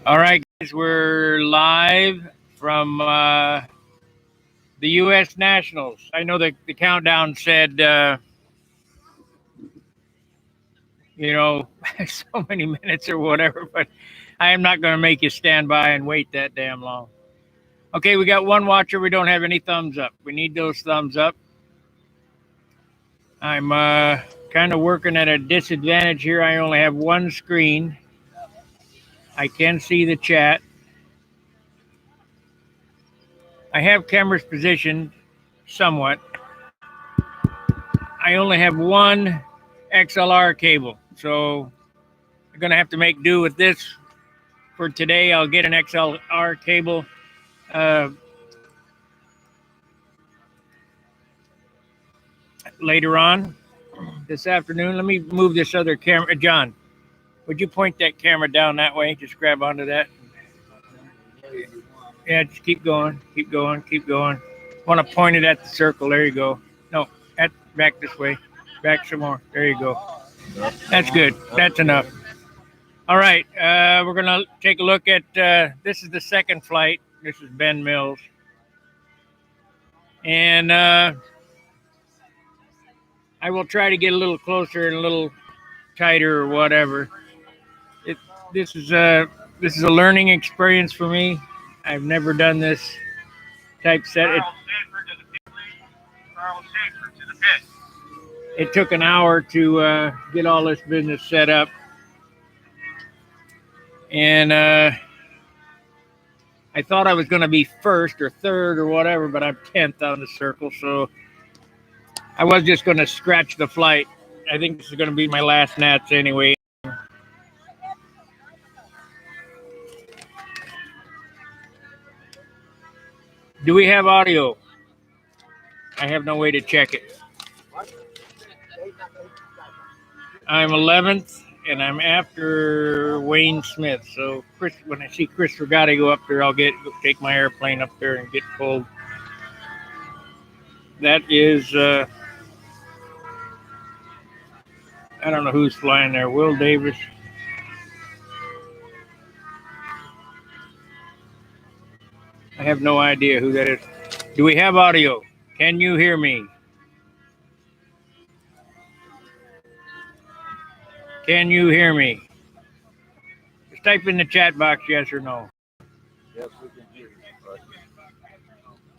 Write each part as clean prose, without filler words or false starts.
All right, guys, we're live from the U.S. Nationals. I know the countdown said, so many minutes or whatever, but I am not going to make you stand by and wait that damn long. Okay, we got one watcher. We don't have any thumbs up. We need those thumbs up. I'm kind of working at a disadvantage here. I only have one screen. I can see the chat. I have cameras positioned somewhat. I only have one XLR cable, so I'm going to have to make do with this for today. I'll get an XLR cable later on this afternoon. Let me move this other camera. John, would you point that camera down that way? Just grab onto that. Yeah, just keep going, keep going, keep going. Want to point it at the circle. There you go. No, back this way. Back some more. There you go. That's good. That's enough. All right. We're going to take a look at this is the second flight. This is Ben Mills. And I will try to get a little closer and a little tighter or whatever. This is a learning experience for me. I've never done this type set. It took an hour to get all this business set up. And I thought I was going to be first or third or whatever, but I'm 10th on the circle. So I was just going to scratch the flight. I think this is going to be my last Nats anyway. Do we have audio? I have no way to check it. I'm 11th, and I'm after Wayne Smith. So when I see Chris Regatta go up there, I'll take my airplane up there and get pulled. That is, I don't know who's flying there. Will Davis. I have no idea who that is. Do we have audio? Can you hear me? Can you hear me? Just type in the chat box yes or no. Yes, we can hear you.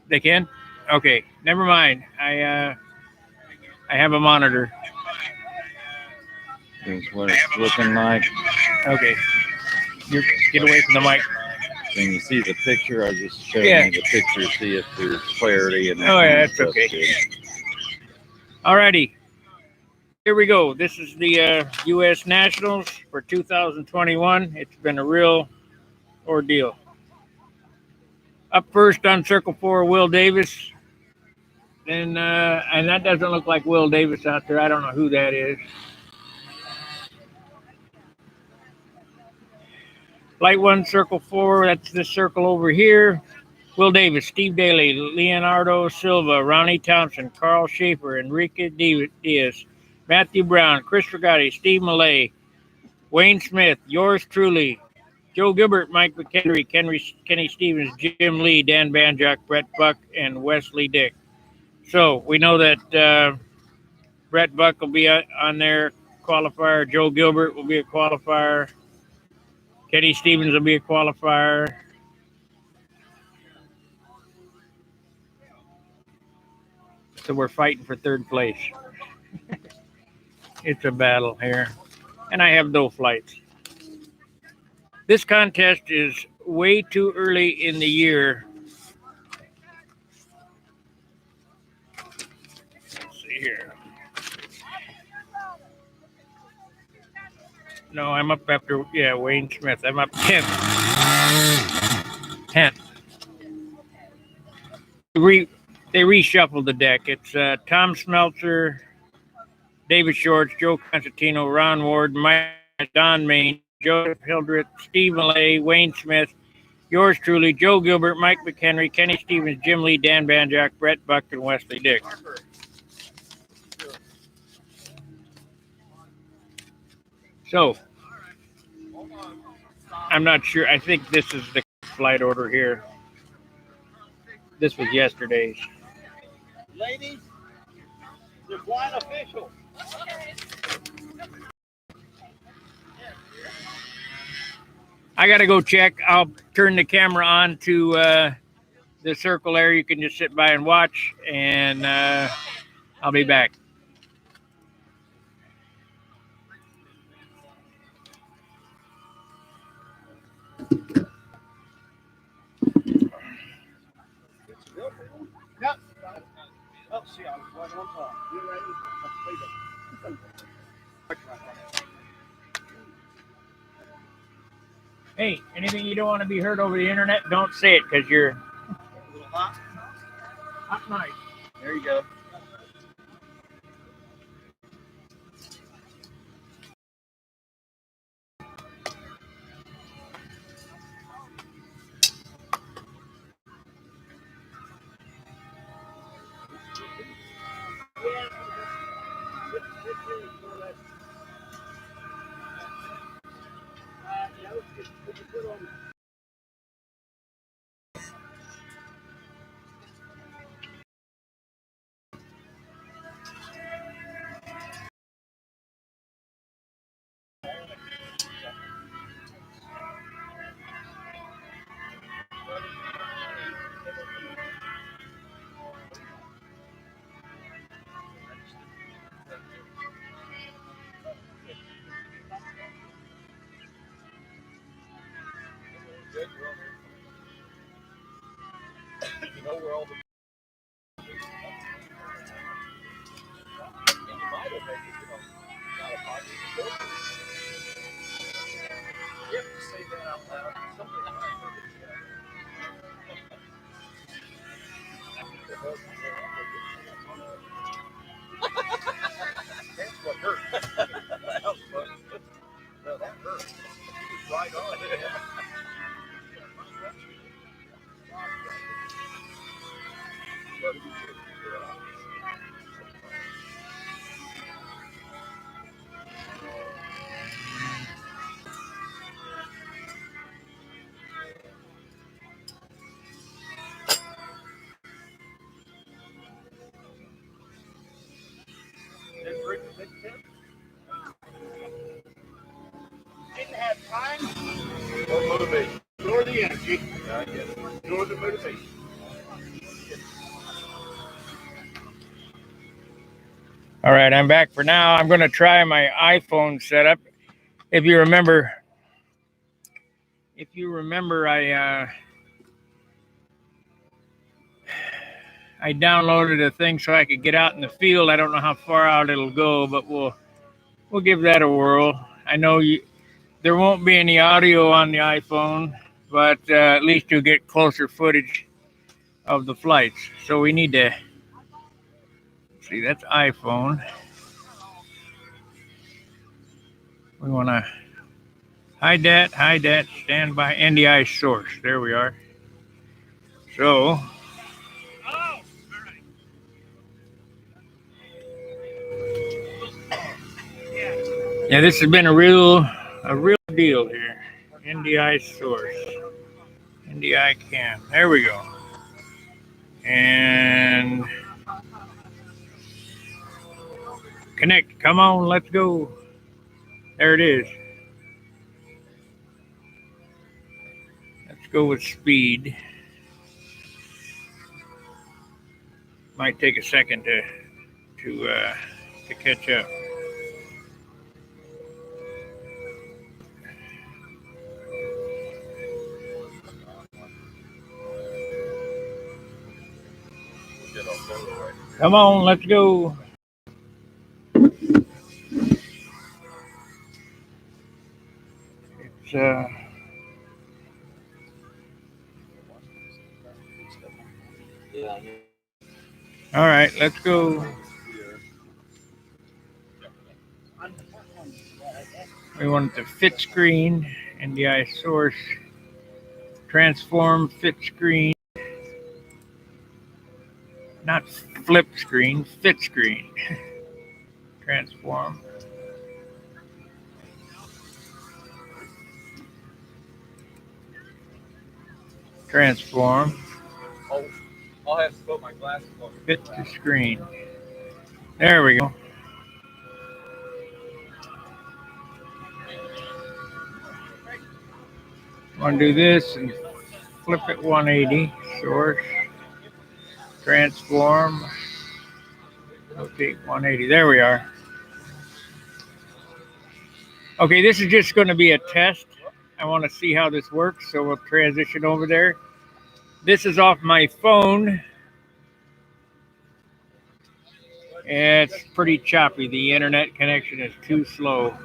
They can? Okay, never mind. I have a monitor. That's what it's looking like. Okay. Get away from the mic. When you see the picture, I just showed you the picture, see if there's clarity. And that's okay. Alrighty. Here we go. This is the U.S. Nationals for 2021. It's been a real ordeal. Up first on Circle 4, Will Davis. And that doesn't look like Will Davis out there. I don't know who that is. Flight 1, Circle 4, that's this circle over here. Will Davis, Steve Daly, Leonardo Silva, Ronnie Thompson, Carl Schaefer, Enrique Diaz, Matthew Brown, Chris Regatta, Steve Millay, Wayne Smith, yours truly, Joe Gilbert, Mike McHenry, Kenny Stevens, Jim Lee, Dan Banjock, Brett Buck, and Wesley Dick. So we know that Brett Buck will be on their qualifier. Joe Gilbert will be a qualifier. Kenny Stevens will be a qualifier. So we're fighting for third place. It's a battle here. And I have no flights. This contest is way too early in the year. Let's see here. No, I'm up after, Wayne Smith. I'm up 10th. 10th. They reshuffled the deck. It's Tom Smeltzer, David Shorts, Joe Constantino, Ron Ward, Mike, Don Main, Joseph Hildreth, Steve Millay, Wayne Smith, yours truly, Joe Gilbert, Mike McHenry, Kenny Stevens, Jim Lee, Dan Banjock, Brett Buck, and Wesley Dick. So, I'm not sure. I think this is the flight order here. This was yesterday's. Ladies, the flight official. I got to go check. I'll turn the camera on to the circle there. You can just sit by and watch, and I'll be back. Yep. Oh, see, I was right on top. You ready? Hey, anything you don't want to be heard over the internet, don't say it because you're A little hot. hot night. There you go. You know where all the you have to say that out loud. Something like that's what hurt. That was funny. No, that hurt. He was right on it. Didn't have time or motivation. Nor the energy. I get it. Nor the motivation. All right, I'm back for now. I'm going to try my iPhone setup. If you remember, I downloaded a thing so I could get out in the field. I don't know how far out it'll go, but we'll give that a whirl. I know there won't be any audio on the iPhone, but at least you'll get closer footage of the flights. So we need to see, that's iPhone. We want to hide that, stand by, NDI source. There we are. So, yeah, this has been a real deal here. NDI source, NDI cam. There we go. And connect. Come on, let's go. There it is. Let's go with speed. Might take a second to catch up. Come on, let's go. It's all right, let's go. We want the fit screen, NDI source, transform fit screen, not flip screen, fit screen. Transform. Transform. Oh, I'll have to put my glasses on. Fit the screen. There we go. Want to do this and flip it 180. Source. Transform. Rotate 180. There we are. Okay, this is just going to be a test. I want to see how this works, so we'll transition over there. This is off my phone. It's pretty choppy. The internet connection is too slow.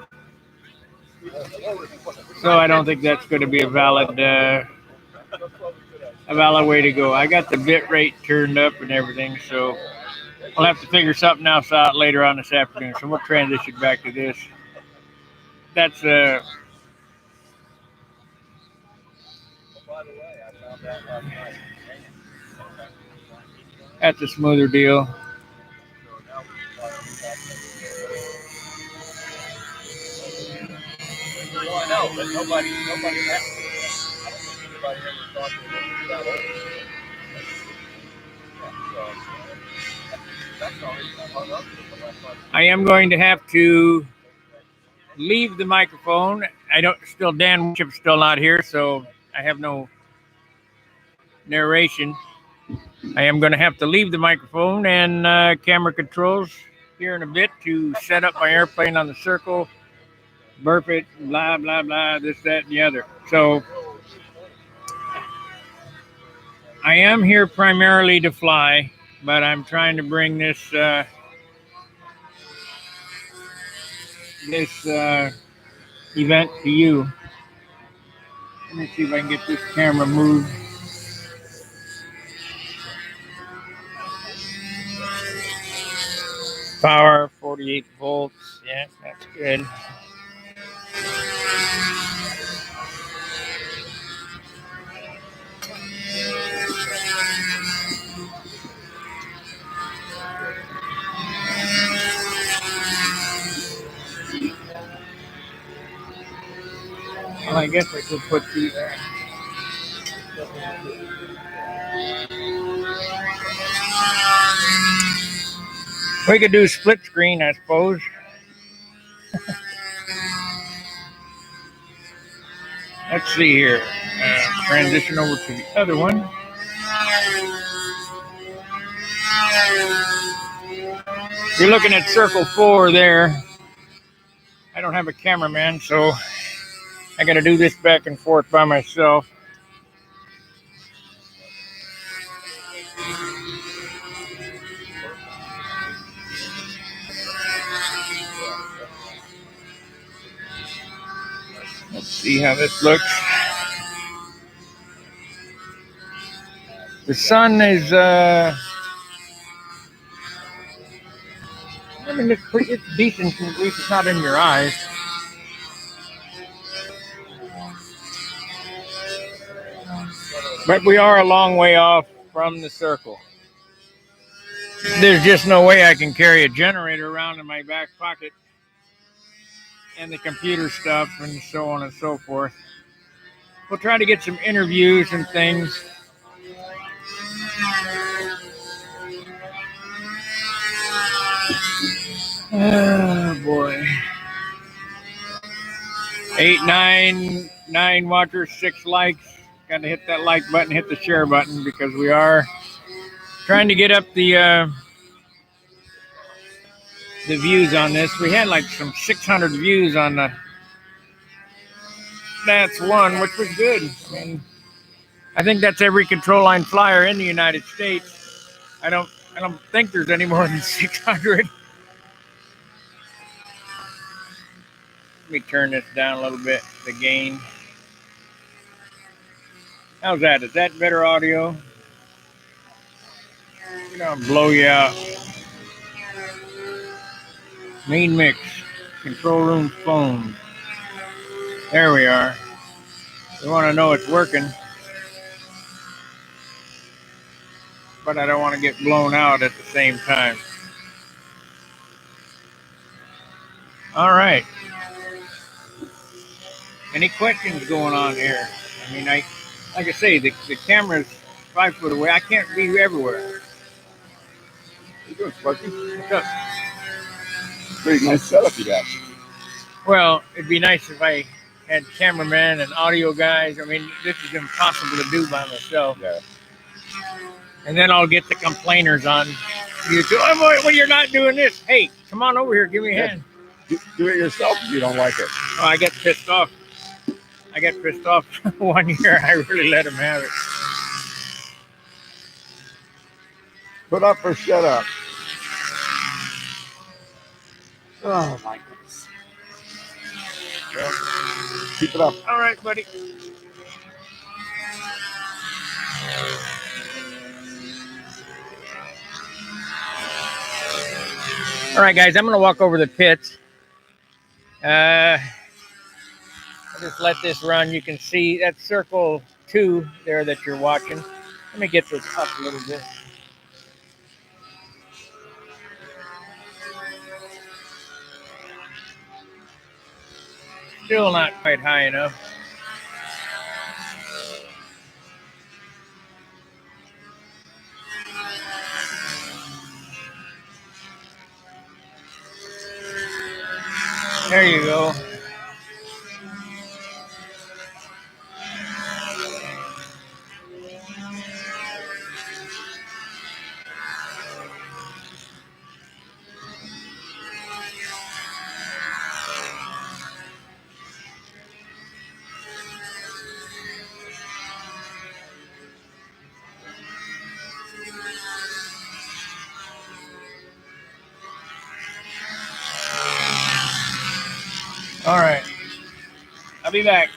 So I don't think that's going to be a valid way to go. I got the bit rate turned up and everything, so I'll have to figure something else out later on this afternoon. So we'll transition back to this. That's By the way, I found out last night. that's a smoother deal. Well, I know, but nobody asked me. I don't think anybody ever thought that it was that old. That's the reason I hung up with the last one. I am going to have to leave the microphone. Dan Bishop's still not here, so I have no narration. I am going to have to leave the microphone and camera controls here in a bit to set up my airplane on the circle, burp it, blah, blah, blah, this, that, and the other. So I am here primarily to fly, but I'm trying to bring this event to you. Let me see if I can get this camera moved. Power 48 volts. Yeah, that's good. Well, I guess I could put the. We could do split screen, I suppose. Let's see here. Transition over to the other one. You're looking at circle 4 there. I don't have a cameraman, so I got to do this back and forth by myself. Let's see how this looks. The sun is, I mean, it's decent, at least it's not in your eyes. But we are a long way off from the circle. There's just no way I can carry a generator around in my back pocket and the computer stuff and so on and so forth. We'll try to get some interviews and things. Oh boy. 8, 9 watchers, 6 likes. Got to hit that like button, hit the share button, because we are trying to get up the views on this. We had like some 600 views on the That's One, which was good. I mean, I think that's every control line flyer in the United States. I don't think there's any more than 600. Let me turn this down a little bit, the gain. How's that? Is that better audio? You know, blow you out. Main mix, control room phone. There we are. We want to know it's working, but I don't want to get blown out at the same time. All right. Any questions going on here? I mean, Like I say, the camera's 5 foot away. I can't be everywhere. You doing, Sparky? What's up? Pretty nice setup you got. Well, it'd be nice if I had cameramen and audio guys. I mean, this is impossible to do by myself. Yeah. And then I'll get the complainers on YouTube. Oh, well, you're not doing this. Hey, come on over here. Give me a hand. Do it yourself if you don't like it. Oh, I get pissed off. I got pissed off one year. I really let him have it. Put up or shut up. Oh my goodness. Well, keep it up. All right, buddy. All right, guys. I'm going to walk over the pits. I'll just let this run. You can see that's circle 2 there that you're watching. Let me get this up a little bit. Still not quite high enough. There you go. All right. I'll be back.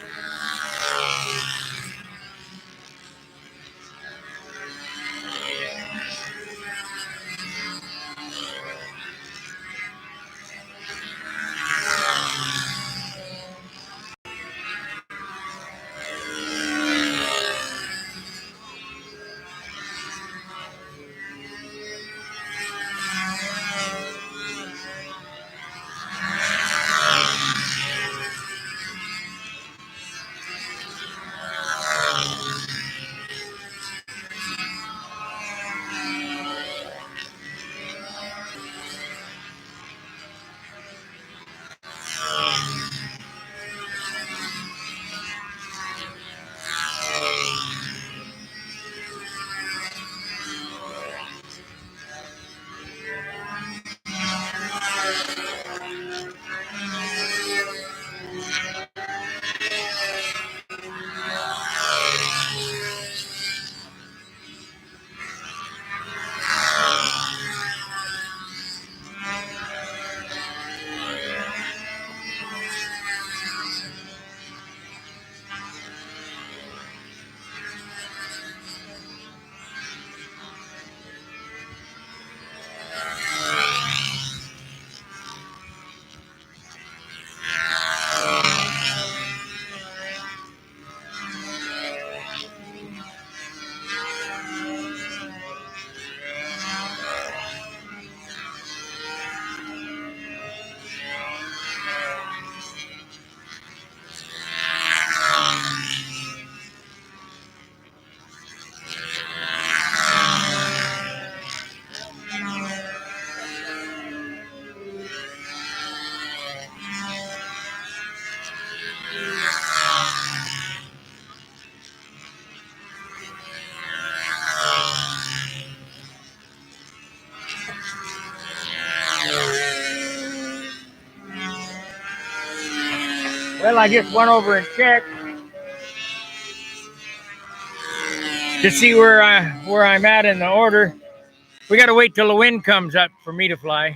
Well, I just went over and checked to see where I'm at in the order. We got to wait till the wind comes up for me to fly.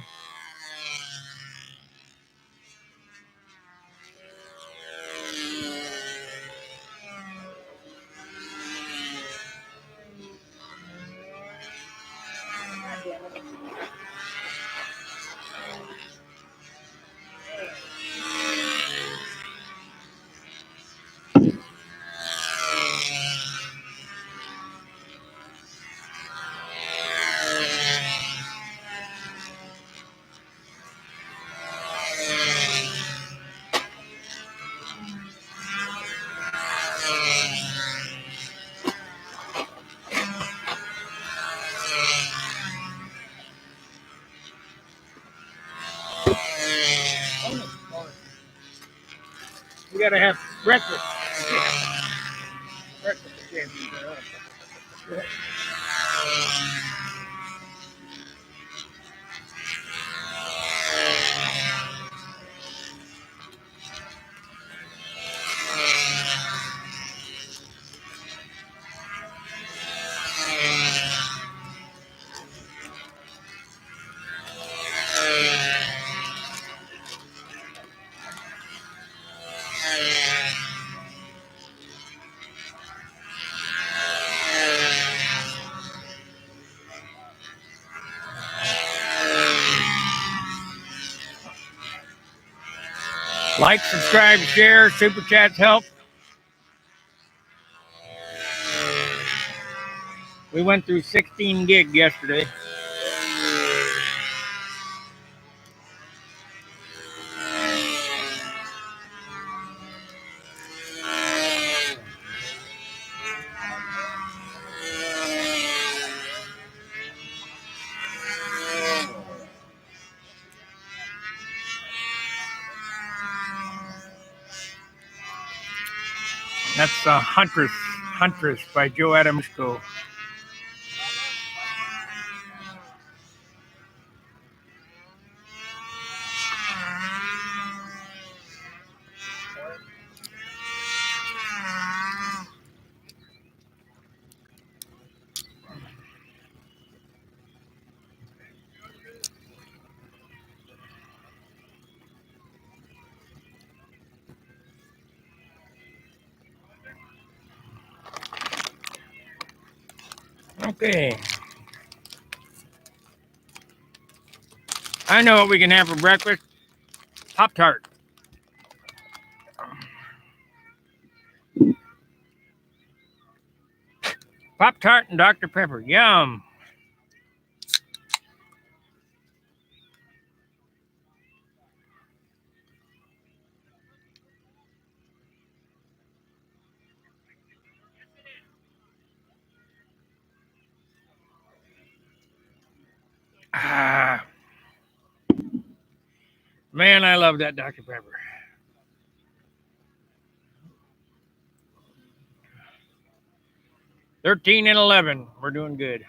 We gotta have breakfast. Breakfast again. Like, subscribe, share, super chats help. We went through 16 gig yesterday. That's Huntress by Joe Adamsko. Okay. I know what we can have for breakfast. Pop-Tart. Pop-Tart and Dr. Pepper. Yum. Ah. Man, I love that Dr. Pepper. $13 and $11. We're doing good.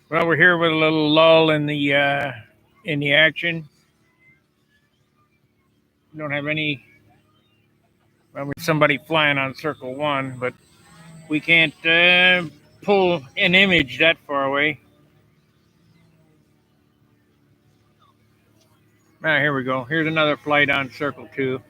Well, we're here with a little lull in the action. We don't have any. Well, we have somebody flying on circle one, but we can't pull an image that far away. Ah, here we go. Here's another flight on circle two.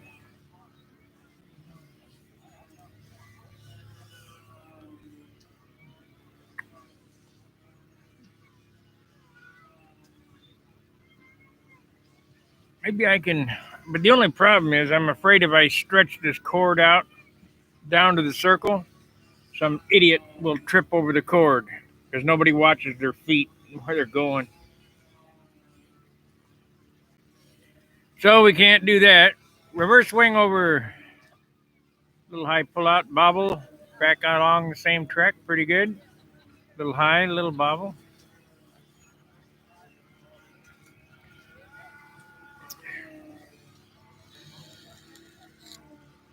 Maybe I can, but the only problem is I'm afraid if I stretch this cord out down to the circle, some idiot will trip over the cord because nobody watches their feet and where they're going. So we can't do that. Reverse swing over, little high pull out, bobble, back along the same track, pretty good. Little high, little bobble.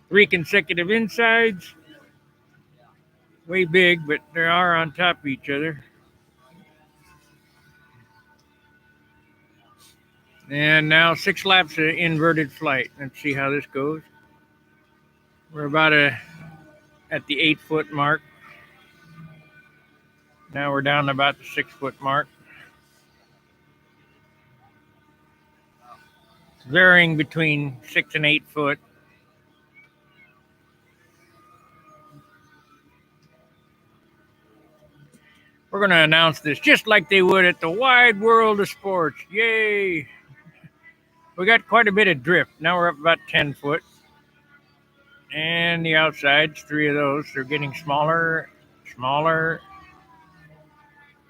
Three consecutive insides. Way big, but they are on top of each other. And now 6 laps of inverted flight. Let's see how this goes. We're about at the 8-foot mark. Now we're down about the 6-foot mark. It's varying between 6 and 8 foot. We're going to announce this just like they would at the Wide World of Sports. Yay! We got quite a bit of drift. Now we're up about 10 foot. And the outsides, 3 of those, they're getting smaller, smaller.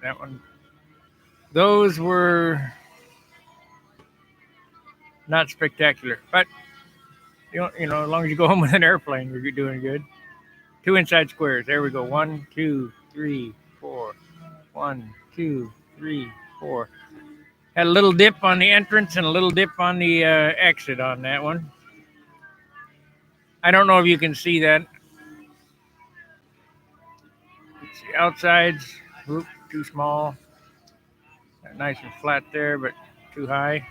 That one. Those were not spectacular. But, you know, as long as you go home with an airplane, you're doing good. 2 inside squares. There we go. 1, 2, 3, 4. 1, 2, 3, 4. Had a little dip on the entrance and a little dip on the exit on that one. I don't know if you can see that. It's the outsides, whoop, too small. Nice and flat there, but too high.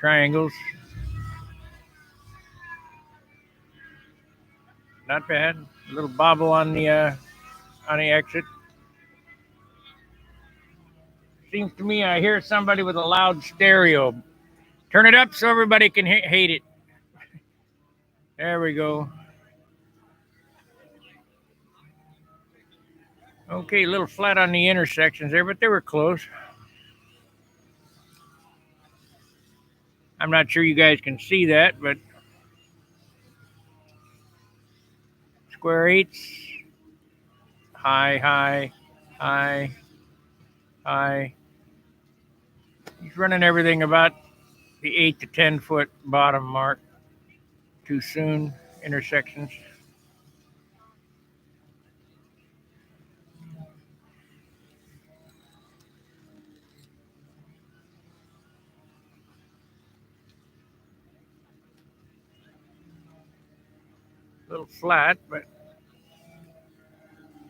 Triangles. Not bad. A little bobble on the exit. Seems to me I hear somebody with a loud stereo. Turn it up so everybody can hate it. There we go. Okay, a little flat on the intersections there, but they were close. I'm not sure you guys can see that, but square eights, high, high, high, high. He's running everything about the 8 to 10 foot bottom mark. Too soon, intersections. A little flat, but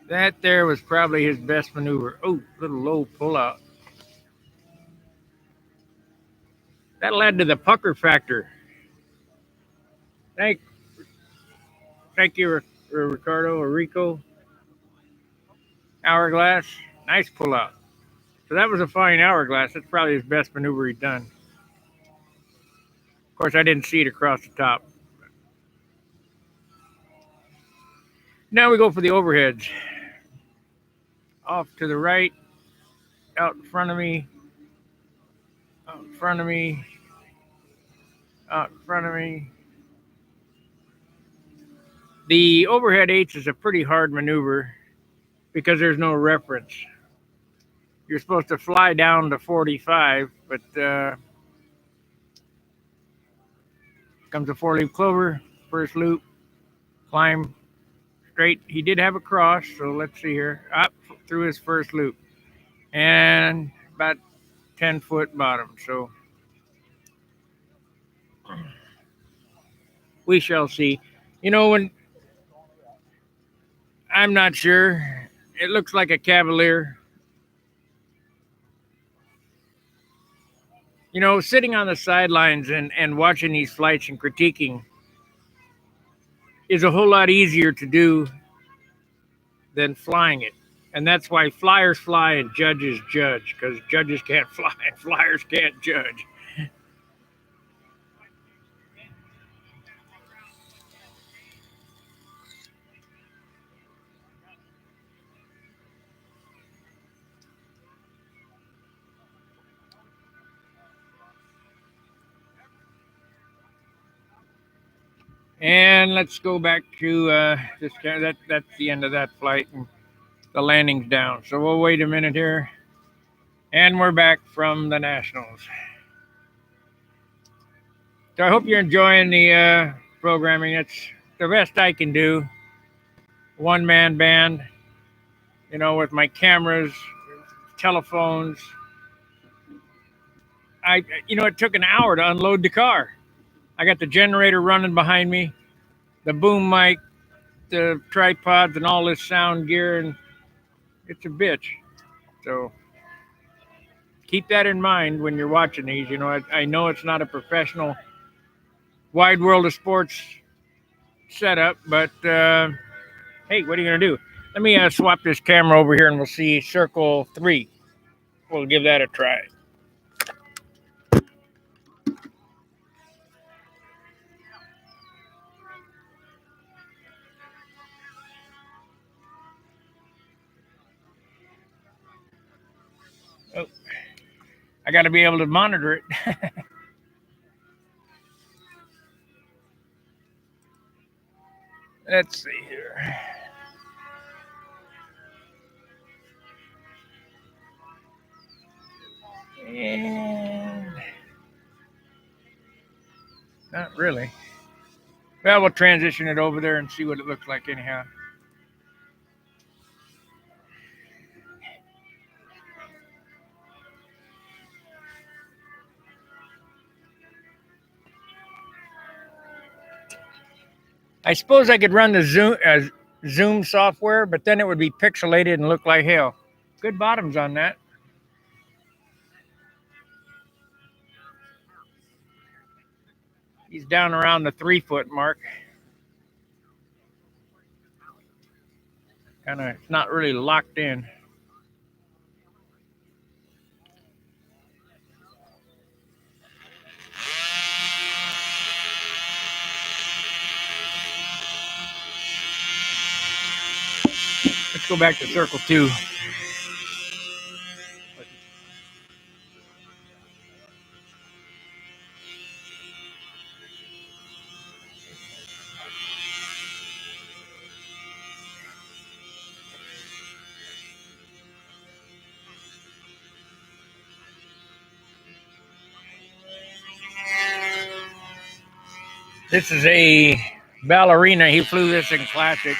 that there was probably his best maneuver. Oh, little low pullout. That led to the pucker factor. Thank you, Ricardo or Rico. Hourglass, nice pullout. So that was a fine hourglass. That's probably his best maneuver he's done. Of course, I didn't see it across the top. Now we go for the overheads. Off to the right, out in front of me, out in front of me, out in front of me. The overhead 8s is a pretty hard maneuver because there's no reference. You're supposed to fly down to 45, but comes a 4-leaf clover, first loop, climb straight. He did have a cross, so let's see here. Up through his first loop. And about 10 foot bottom. So we shall see. You know, when I'm not sure, it looks like a Cavalier. You know, sitting on the sidelines and watching these flights and critiquing is a whole lot easier to do than flying it. And that's why flyers fly and judges judge, because judges can't fly and flyers can't judge. And let's go back to this. That's the end of that flight, and the landing's down. So we'll wait a minute here, and we're back from the Nationals. So I hope you're enjoying the programming. It's the best I can do. One-man band, you know, with my cameras, telephones. It took an hour to unload the car. I got the generator running behind me, the boom mic, the tripods, and all this sound gear, and it's a bitch. So keep that in mind when you're watching these. You know, I know it's not a professional Wide World of Sports setup, but hey, what are you going to do? Let me swap this camera over here, and we'll see circle 3. We'll give that a try. Oh, I got to be able to monitor it. Let's see here. And not really. Well, we'll transition it over there and see what it looks like anyhow. I suppose I could run the Zoom software, but then it would be pixelated and look like hell. Good bottoms on that. He's down around the 3-foot mark. Kind of, it's not really locked in. Let's go back to circle 2. This is a ballerina. He flew this in Classic.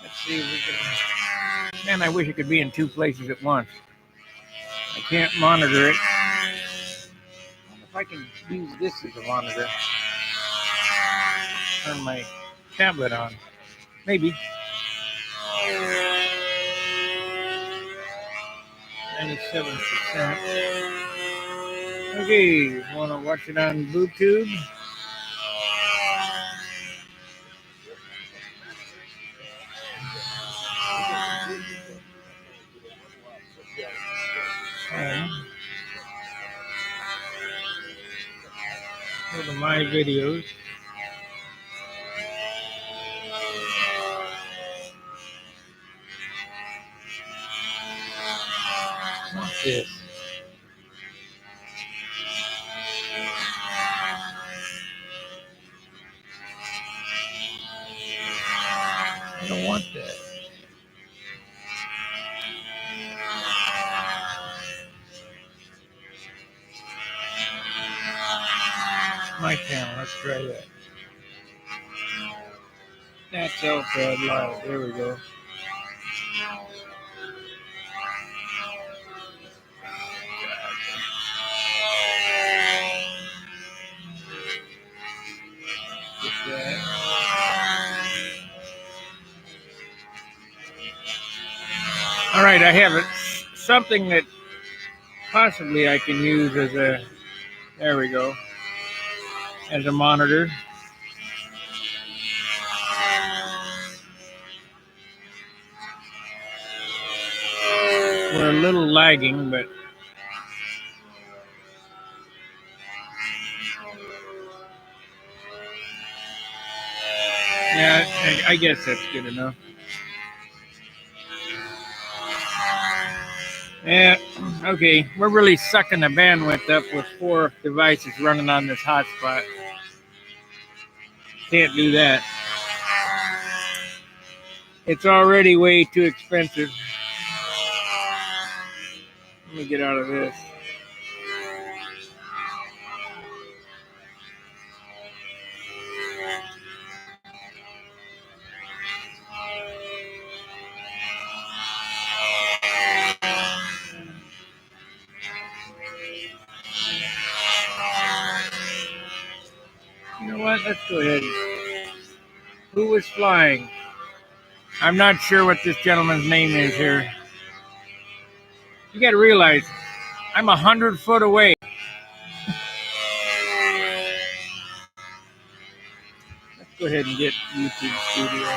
Let's see if we can. Man, I wish it could be in 2 places at once. I can't monitor it. I wonder if I can use this as a monitor. Turn my tablet on. Maybe. 97%. Okay, want to watch it on BoobTube? Go to my videos. What's this? I don't want that. My channel, let's try that. That's Ultra Live. There we go. All right, I have it. Something that possibly I can use as a, there we go, as a monitor. We're a little lagging, but yeah, I guess that's good enough. Yeah, okay, we're really sucking the bandwidth up with 4 devices running on this hotspot. Can't do that. It's already way too expensive. Let me get out of this. You know what? Let's go ahead. Who was flying? I'm not sure what this gentleman's name is here. You got to realize, I'm 100 foot away. Let's go ahead and get YouTube Studio.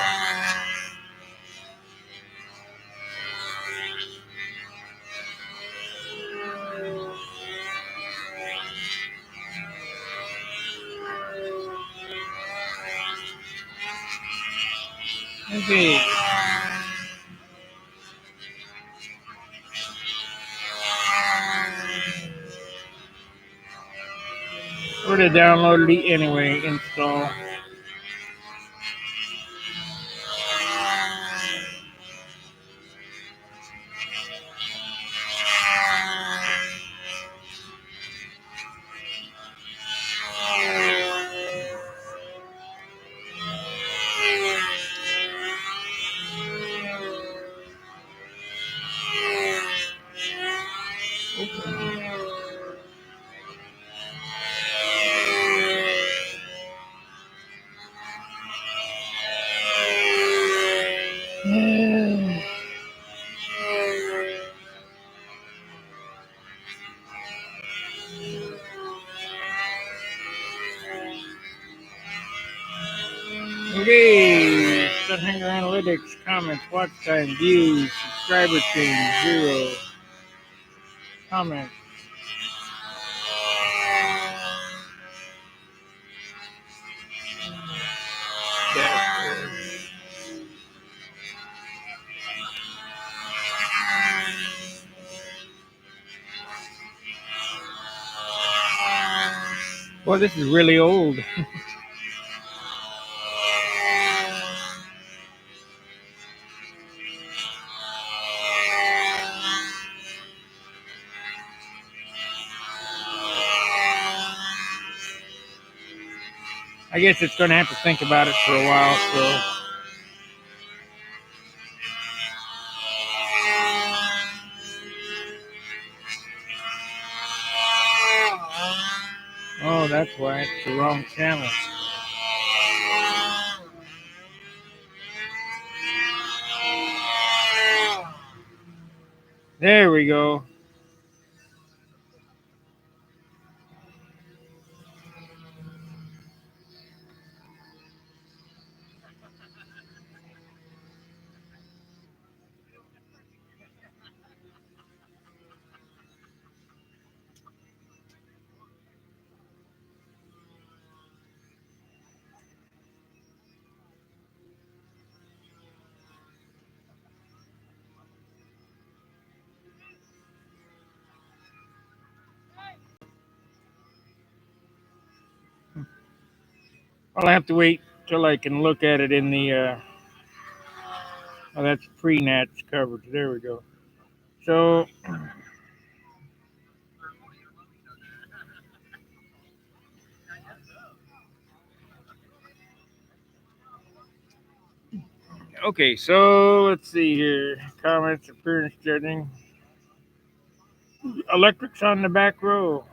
Okay. Or to download it anyway, install. Okay, Stunt Analytics, comments, watch time, views, subscriber change, 0. Comments. Boy, this is really old. I guess it's going to have to think about it for a while, so. Oh, that's why it's the wrong channel. There we go. I'll have to wait till I can look at it in the, oh, that's pre-nats coverage. There we go. So, okay, so let's see here. Comments, appearance judging. Electrics on the back row.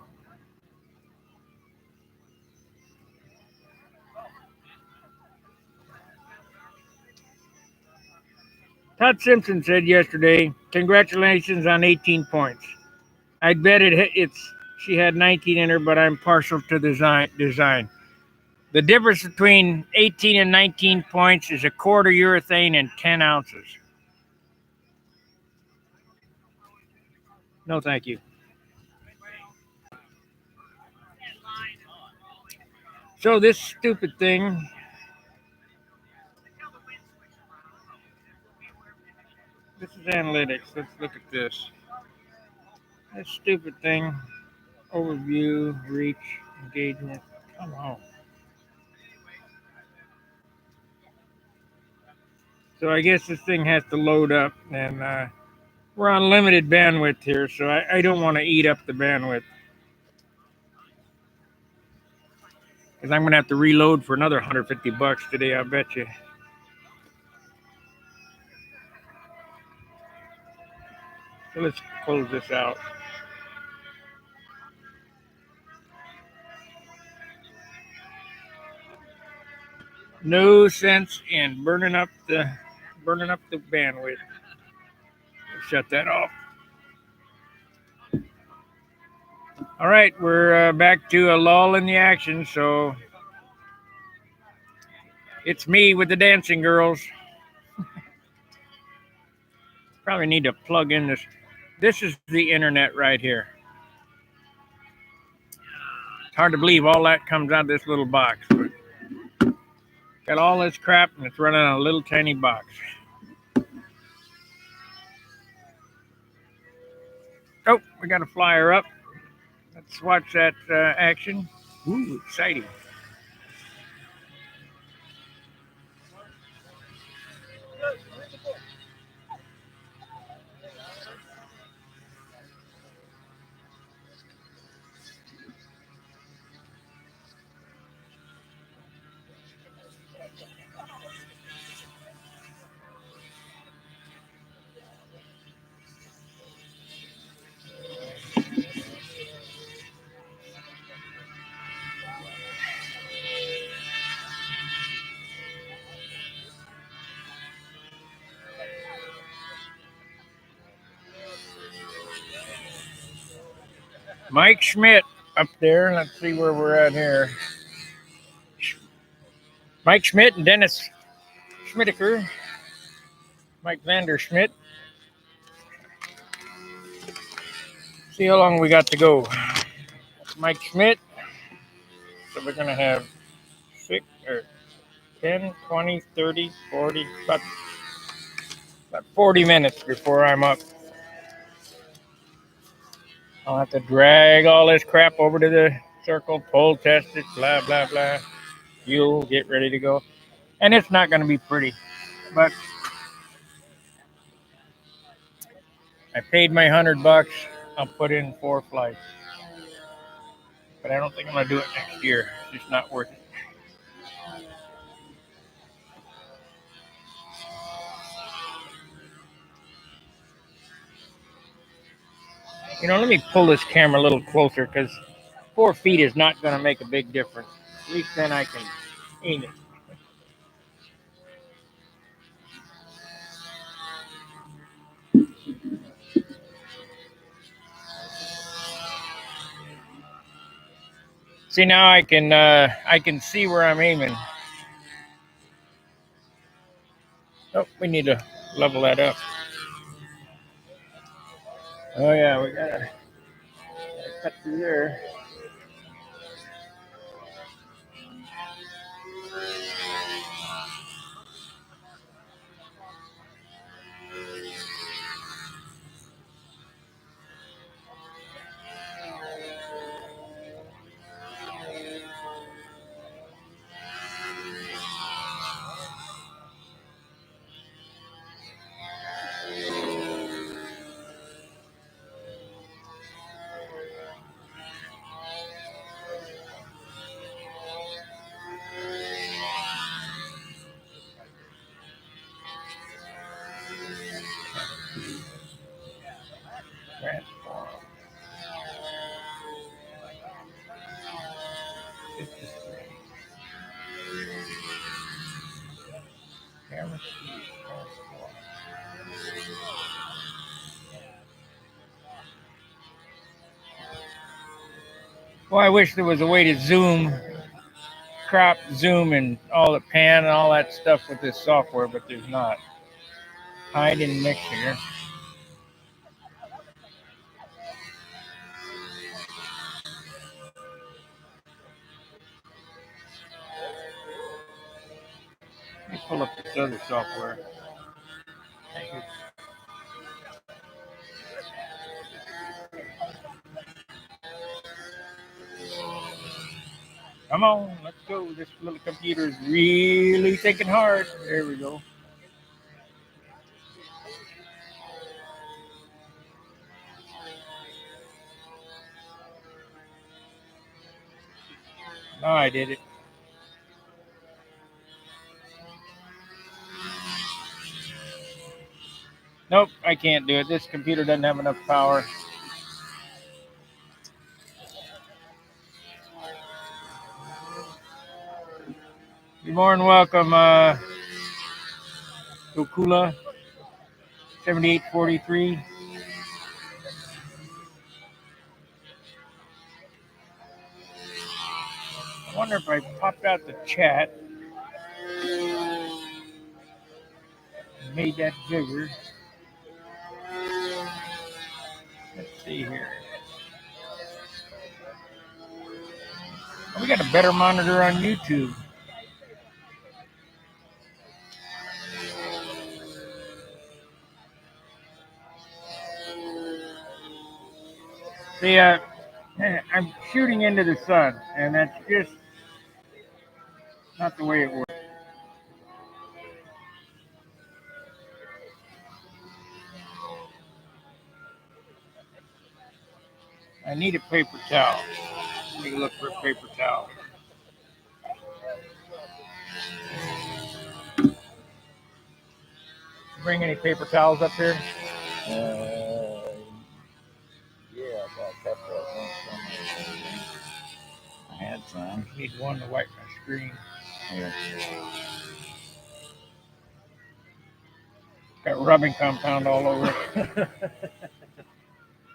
Todd Simpson said yesterday, "Congratulations on 18 points. I'd bet she had 19 in her, but I'm partial to design. The difference between 18 and 19 points is a quarter urethane and 10 ounces." No, thank you. So this stupid thing. This is analytics. Let's look at this. This stupid thing. Overview, reach, engagement. Come on. So I guess this thing has to load up, and we're on limited bandwidth here, so I don't want to eat up the bandwidth. Because I'm going to have to reload for another $150 today, I bet you. So let's close this out. No sense in burning up the bandwidth. Shut that off. All right, we're back to a lull in the action, so it's me with the dancing girls. Probably need to plug in this. This is the internet right here. It's hard to believe all that comes out of this little box. But got all this crap and it's running on a little tiny box. Oh, we got a flyer up. Let's watch that action. Ooh, exciting. Mike Schmidt up there. Let's see where we're at here. Mike Schmidt and Dennis Schmidtiker. Mike Vander Schmidt. See how long we got to go. Mike Schmidt. So we're going to have 6 or 10, 20, 30, 40, about 40 minutes before I'm up. I'll have to drag all this crap over to the circle, pull test it, blah, blah, blah. Fuel, get ready to go. And it's not going to be pretty. But I paid my $100. I'll put in 4 flights. But I don't think I'm going to do it next year. It's just not worth it. You know, let me pull this camera a little closer because 4 feet is not going to make a big difference. At least then I can aim it. See, now I can see where I'm aiming. Oh, we need to level that up. Oh yeah, we gotta cut through there. Transform. Camera speed. Transform. Well, I wish there was a way to zoom, crop, zoom, and all the pan and all that stuff with this software, but there's not. Hide and mix here. Let me pull up this other software. Come on, let's go. This little computer is really thinking hard. There we go. Oh, I did it. Nope, I can't do it. This computer doesn't have enough power. You're more than welcome, Okula 7843. I wonder if I popped out the chat and made that bigger. Let's see here. Oh, we got a better monitor on YouTube. See, I'm shooting into the sun, and that's just not the way it works. I need a paper towel. Let me look for a paper towel. Bring any paper towels up here? Yeah, I got a couple of them somewhere. I had some. Need one to wipe my screen. Here. Got rubbing compound all over it.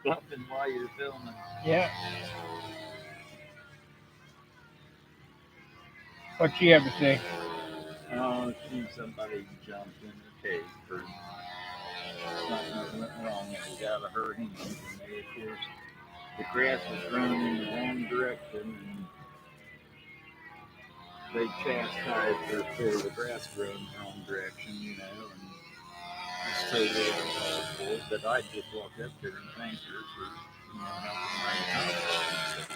Something while you're filming. Yeah. What you have to say? Oh, somebody jumped in the cave for something went wrong. It was out of her hands, and they, of course, the grass was growing in the wrong direction, and they chastised her for the grass growing in the wrong direction, you know, and it's totally uncalled for. But I just walked up there and thanked her for, you know, helping my house.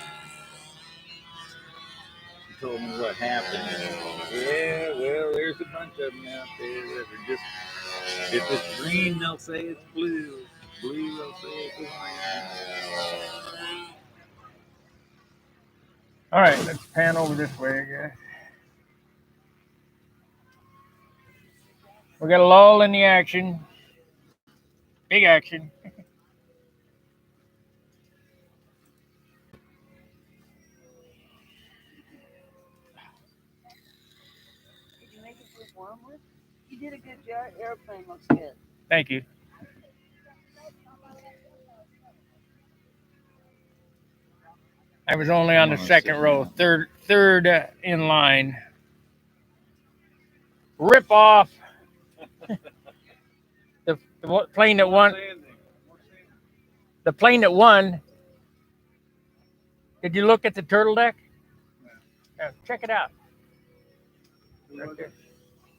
She told me what happened. Yeah, well, there's a bunch of them out there that are just, if it's green, they'll say it's blue. Blue, they'll say it's orange. All right, let's pan over this way, I guess. We got a lull in the action. Big action. Did you make it with warmwood? You did a good job. Airplane looks good. Thank you. I was only on the second row, third in line. Rip off. the plane that won. The plane that won. Did you look at the turtle deck? Yeah, check it out. Right there.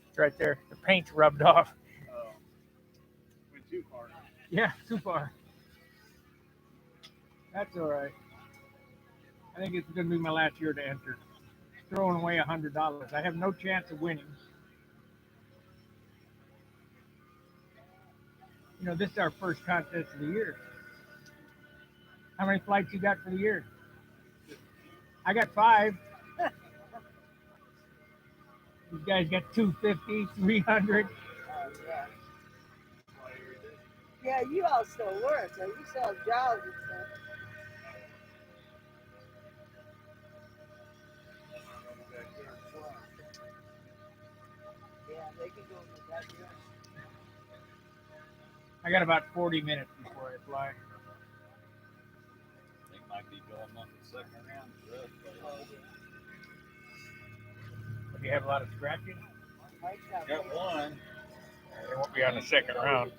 It's right there. The paint's rubbed off. Oh, went too far. Yeah, too far. That's all right. I think it's going to be my last year to enter. Throwing away $100. I have no chance of winning. You know, this is our first contest of the year. How many flights you got for the year? I got 5. You guys got 250, 300. Yeah, you all still work, so you still have jobs and stuff. Yeah, they can go in the backyard. I got about 40 minutes before I fly. They might be going on the second round for us. Do you have a lot of scratching? Got one. They won't be on the second round.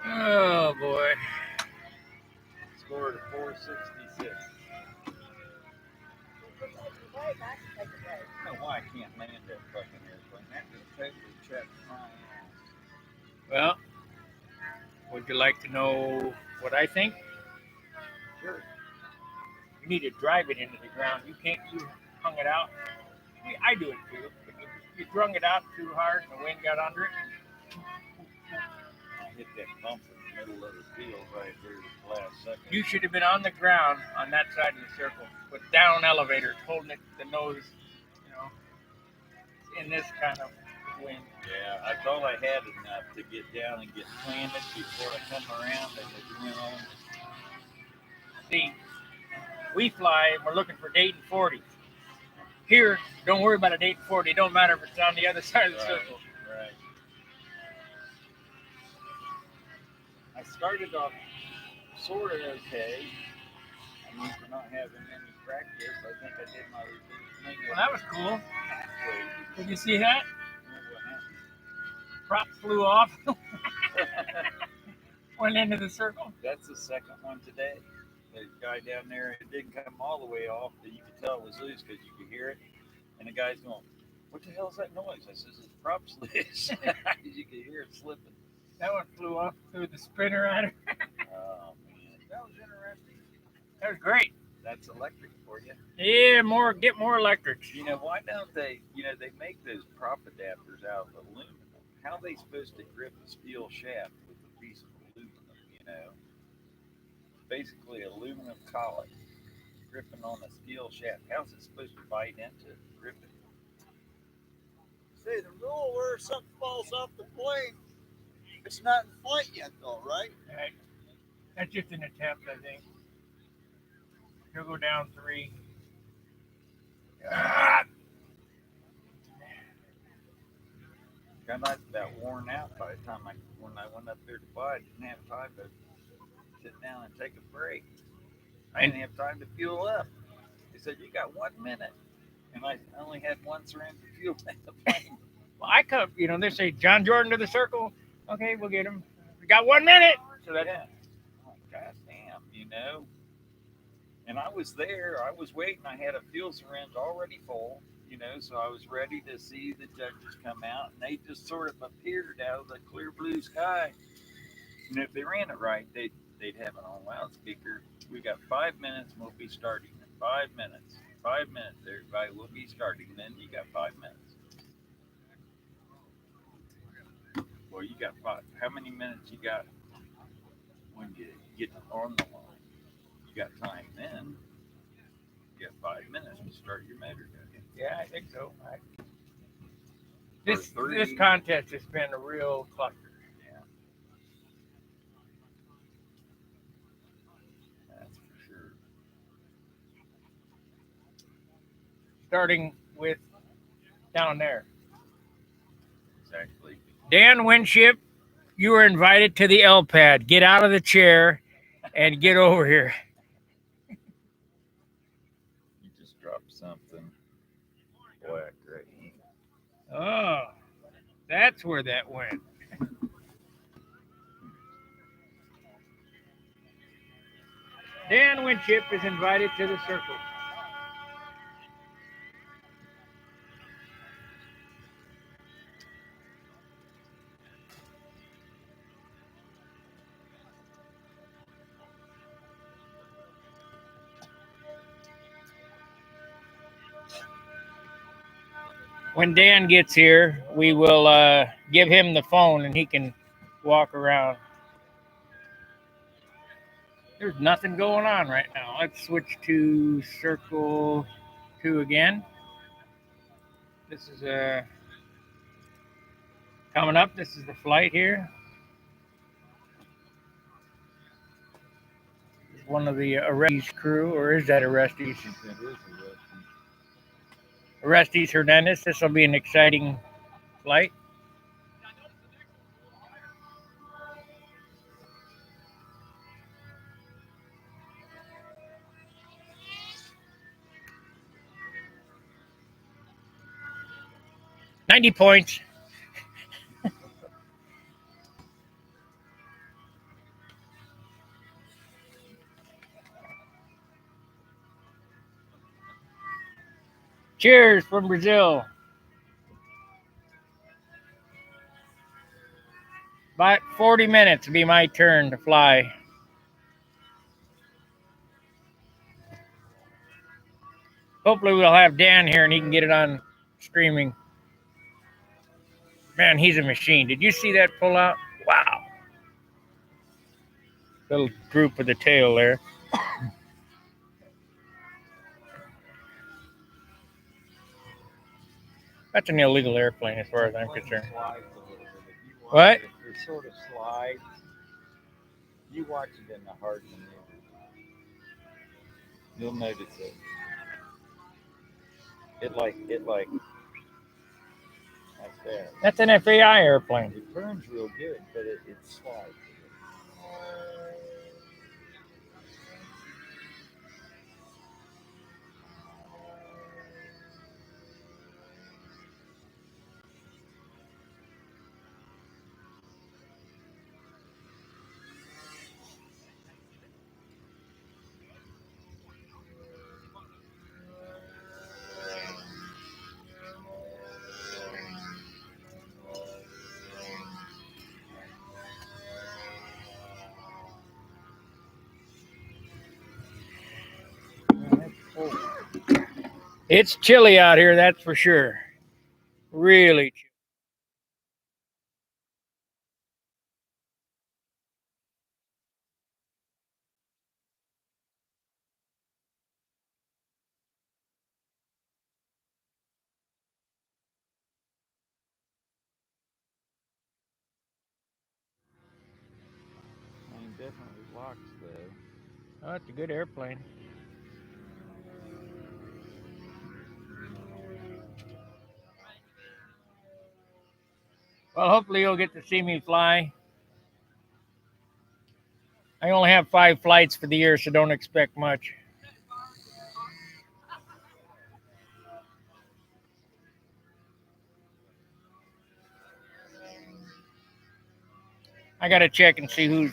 Oh boy. Scored a 466. I don't know why I can't land that fucking airplane. That just totally checked my ass. Well, would you like to know what I think? Sure. You need to drive it into the ground. You can't. You hung it out. I do it too. But you drung it out too hard, and the wind got under it. I hit that bump in the middle of the field right there at the last second. You should have been on the ground on that side of the circle with down elevators, holding it the nose, you know, in this kind of wind. Yeah, I thought I had enough to get down and get planted before I come around and it went on. See, we fly and we're looking for Dayton 40s. Here, don't worry about a Dayton 40. It don't matter if it's on the other side of the circle. Right. I started off sort of okay. I mean, for not having any practice, I think I did my reverse. Well, that was cool. halfway. Did you see that? What happened? Prop flew off, went into the circle. That's the second one today. The guy down there, it didn't come all the way off, but you could tell it was loose because you could hear it. And the guy's going, "What the hell is that noise?" I says, "It's prop slips." You can hear it slipping. That one flew off through the sprinter at her. Oh man, That was interesting. That was great. that's electric for you. Yeah, get more electrics. You know, why don't they? You know, they make those prop adapters out of aluminum. How are they supposed to grip a steel shaft with a piece of aluminum? You know, basically aluminum collet gripping on a steel shaft. How's it supposed to bite into it, grip it? Say the rule where something falls off the plane, it's not in flight yet, though, right? Right. That's just an attempt, I think. He'll go down 3. Ah! Kind of about worn out by the time when I went up there to buy. I didn't have time to sit down and take a break. I didn't have time to fuel up. They said you got 1 minute, and I only had 1 syringe of fuel in the plane. Well, I come, they say John Jordan to the circle. Okay, we'll get him. We got 1 minute. So that's Yeah. Oh, God damn, you know. And I was there. I was waiting. I had a fuel syringe already full, so I was ready to see the judges come out, and they just sort of appeared out of the clear blue sky. And if they ran it right, they'd have it on loudspeaker. We got 5 minutes, and we'll be starting in 5 minutes. 5 minutes, everybody. We'll be starting. Then you got 5 minutes. Well, you got 5. How many minutes you got when you get on the line? You got time then. You got 5 minutes to start your motor, don't you? yeah, I think so. Or This 3. contest has been a real cluster. Yeah, that's for sure. Starting with down there. Exactly. Dan Winship, you are invited to the L pad. Get out of the chair and get over here. You just dropped something. Black right here. Oh, that's where that went. Dan Winship is invited to the circle. When Dan gets here, we will give him the phone and he can walk around. There's nothing going on right now. Let's switch to circle 2 again. This is coming up. This is the flight here. One of the Arrestes crew, or is that Arrestes? That is a Arrestes Hernandez. This will be an exciting flight. $90 points. Cheers from Brazil. About 40 minutes will be my turn to fly. Hopefully we'll have Dan here and he can get it on streaming. Man, he's a machine. Did you see that pull out? Wow. Little droop of the tail there. That's an illegal airplane as far as I'm concerned. What? It sort of slides. You watch it in the hard maneuver. You'll notice it. It like like that. That's an FAI airplane. It turns real good, but it slides. It's chilly out here, that's for sure. Really chilly. I mean, definitely locks though. Oh, it's a good airplane. Well, hopefully you'll get to see me fly. I only have 5 flights for the year, so don't expect much. I got to check and see who's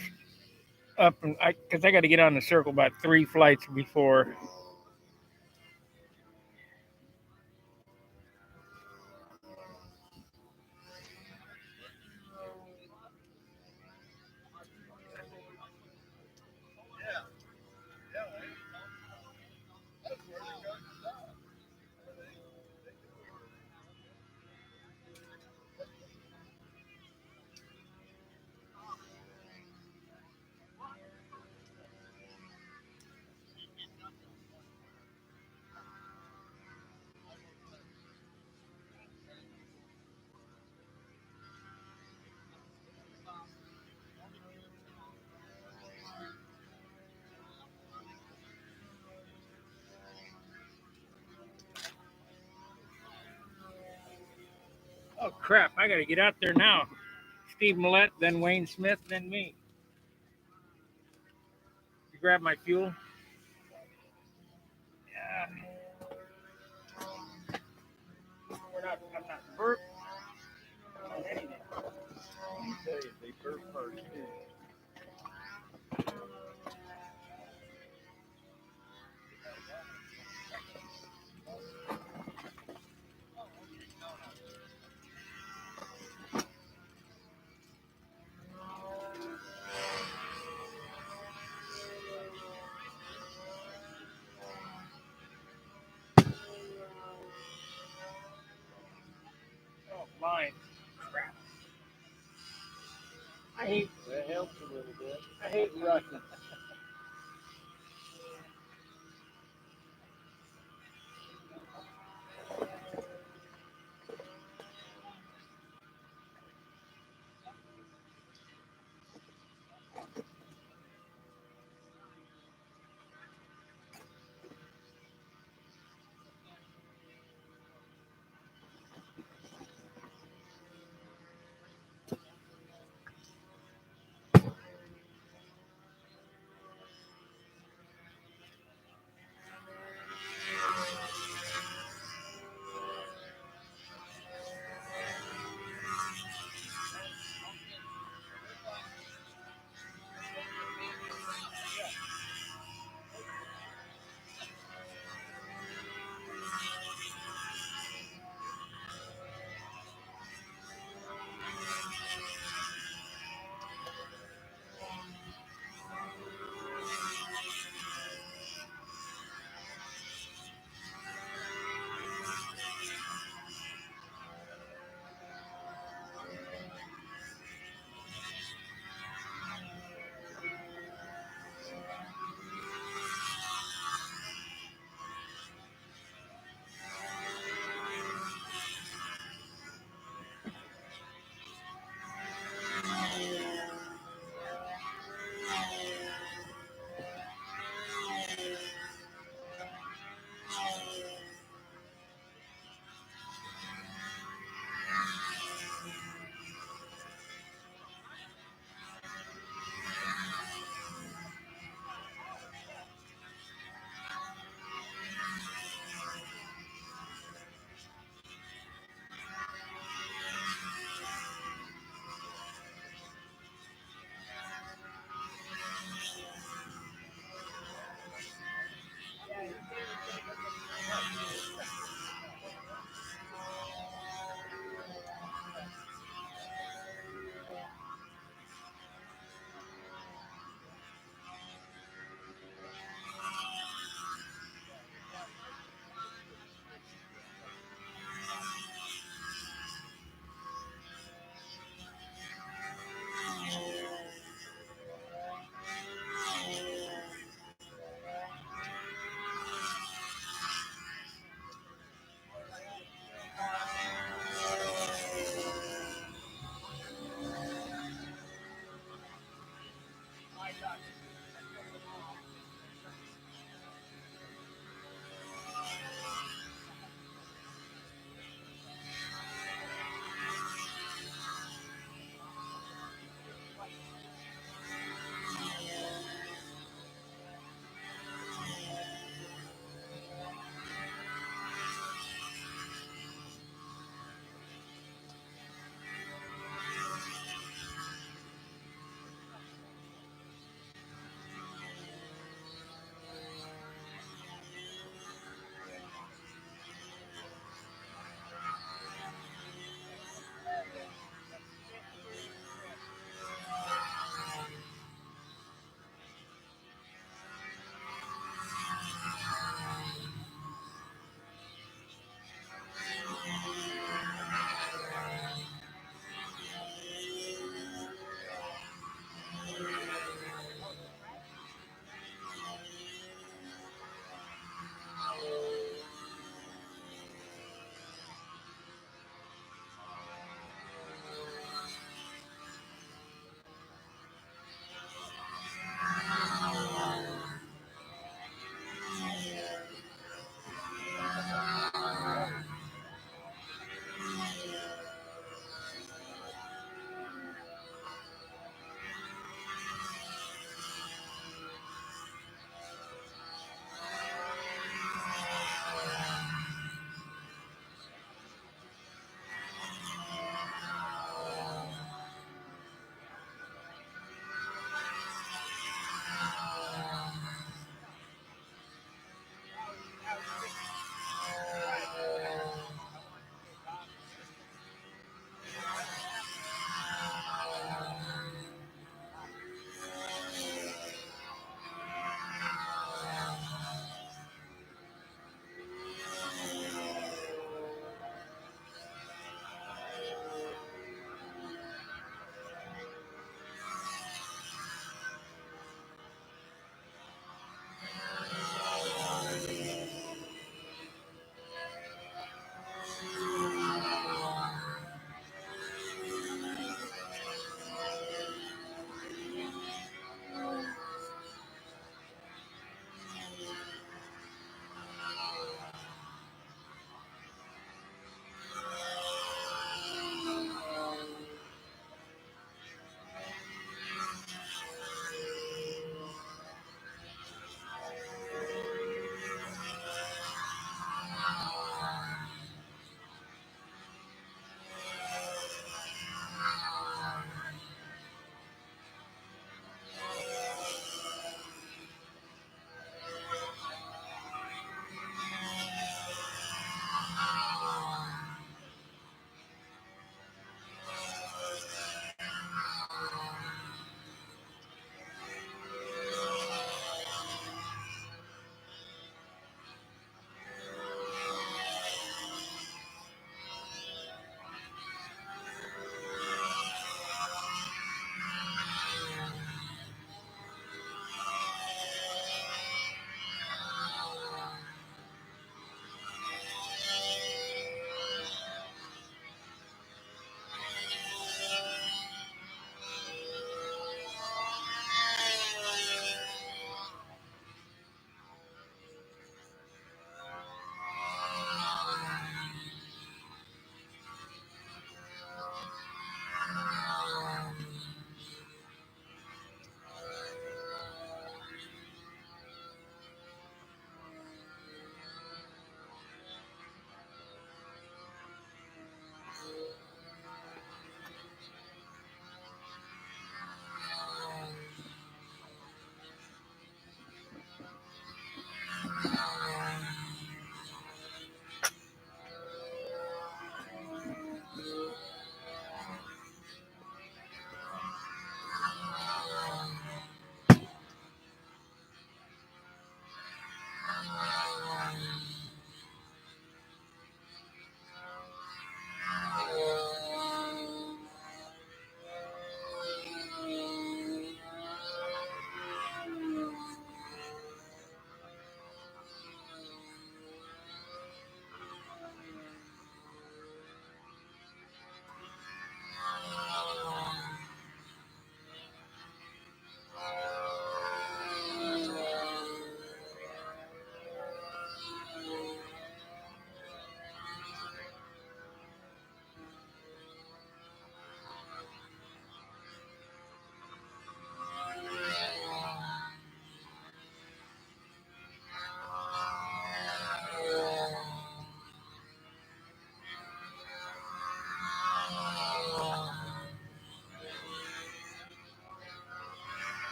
up, and because I got to get on the circle about 3 flights before. Oh crap! I got to get out there now. Steve Millette, then Wayne Smith, then me. You grab my fuel. Yeah, I'm not burp. Let me tell you, they burp first too. Oh, mine. Crap. I hate. That helps a little bit. I hate rushing.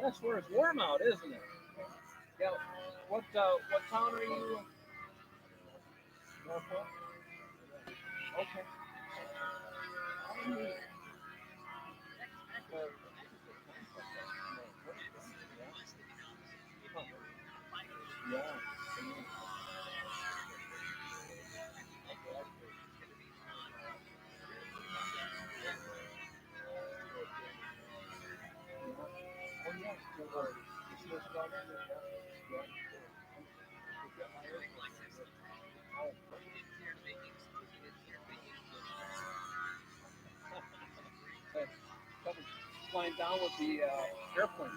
That's where it's warm out, isn't it? Yeah. What town are you? Norfolk. Okay. Yeah. Coming flying down with the airplane.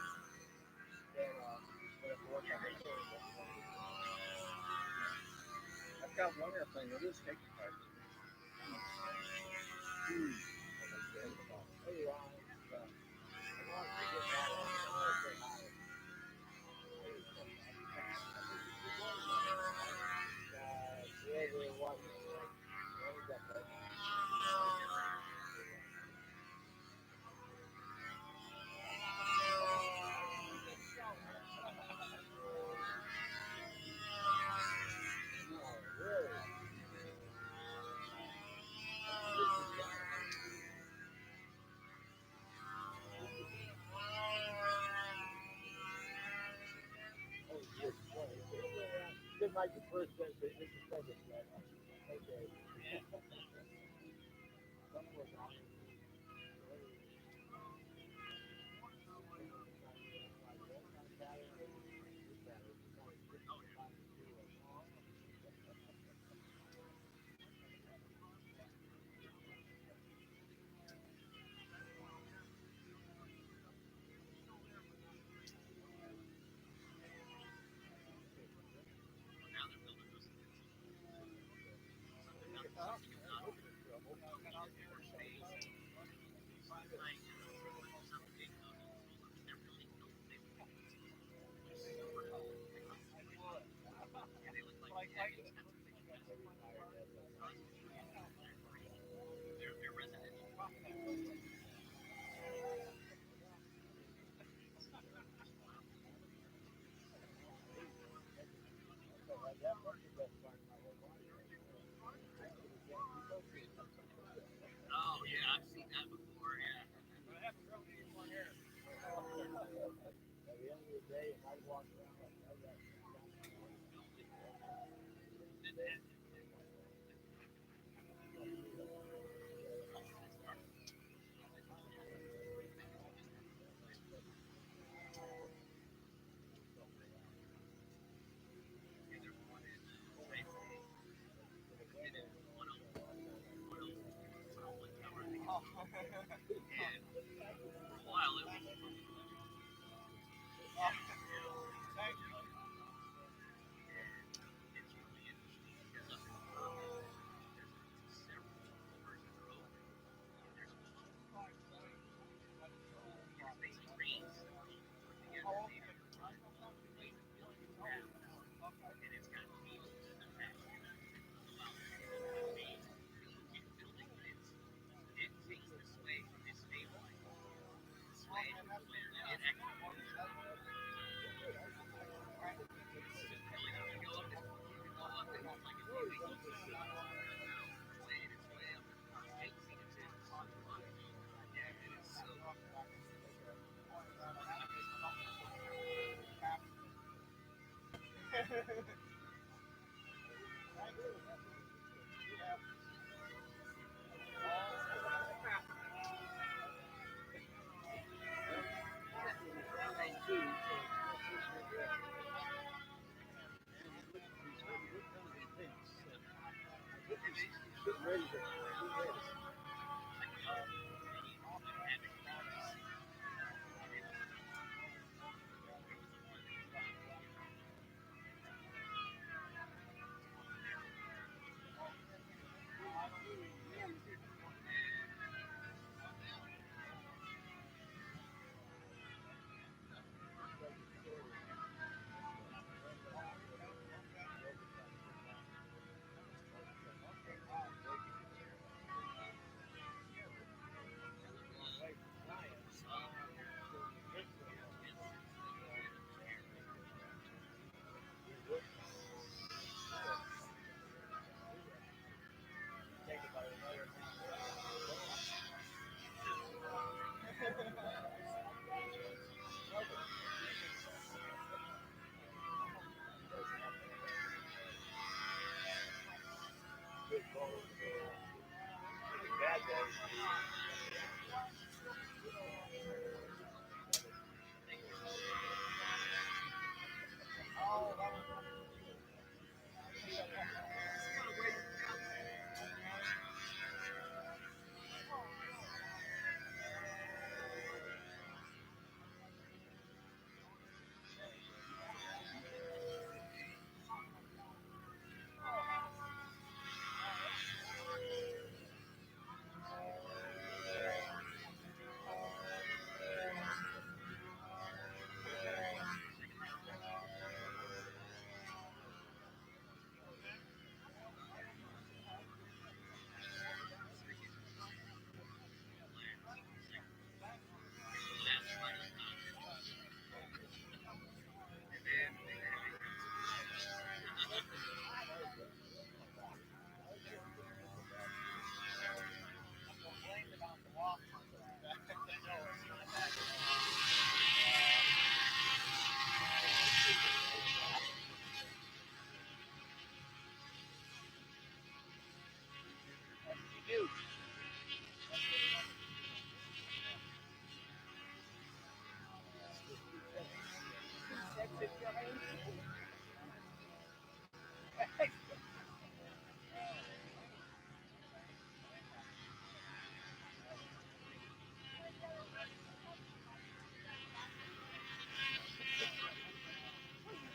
I've got one airplane that is taking part. Didn't like the first one, but it's the second one. Okay. Oh yeah, I've seen that before. Yeah. At the end of the day, if I walk around like that, Bad guys.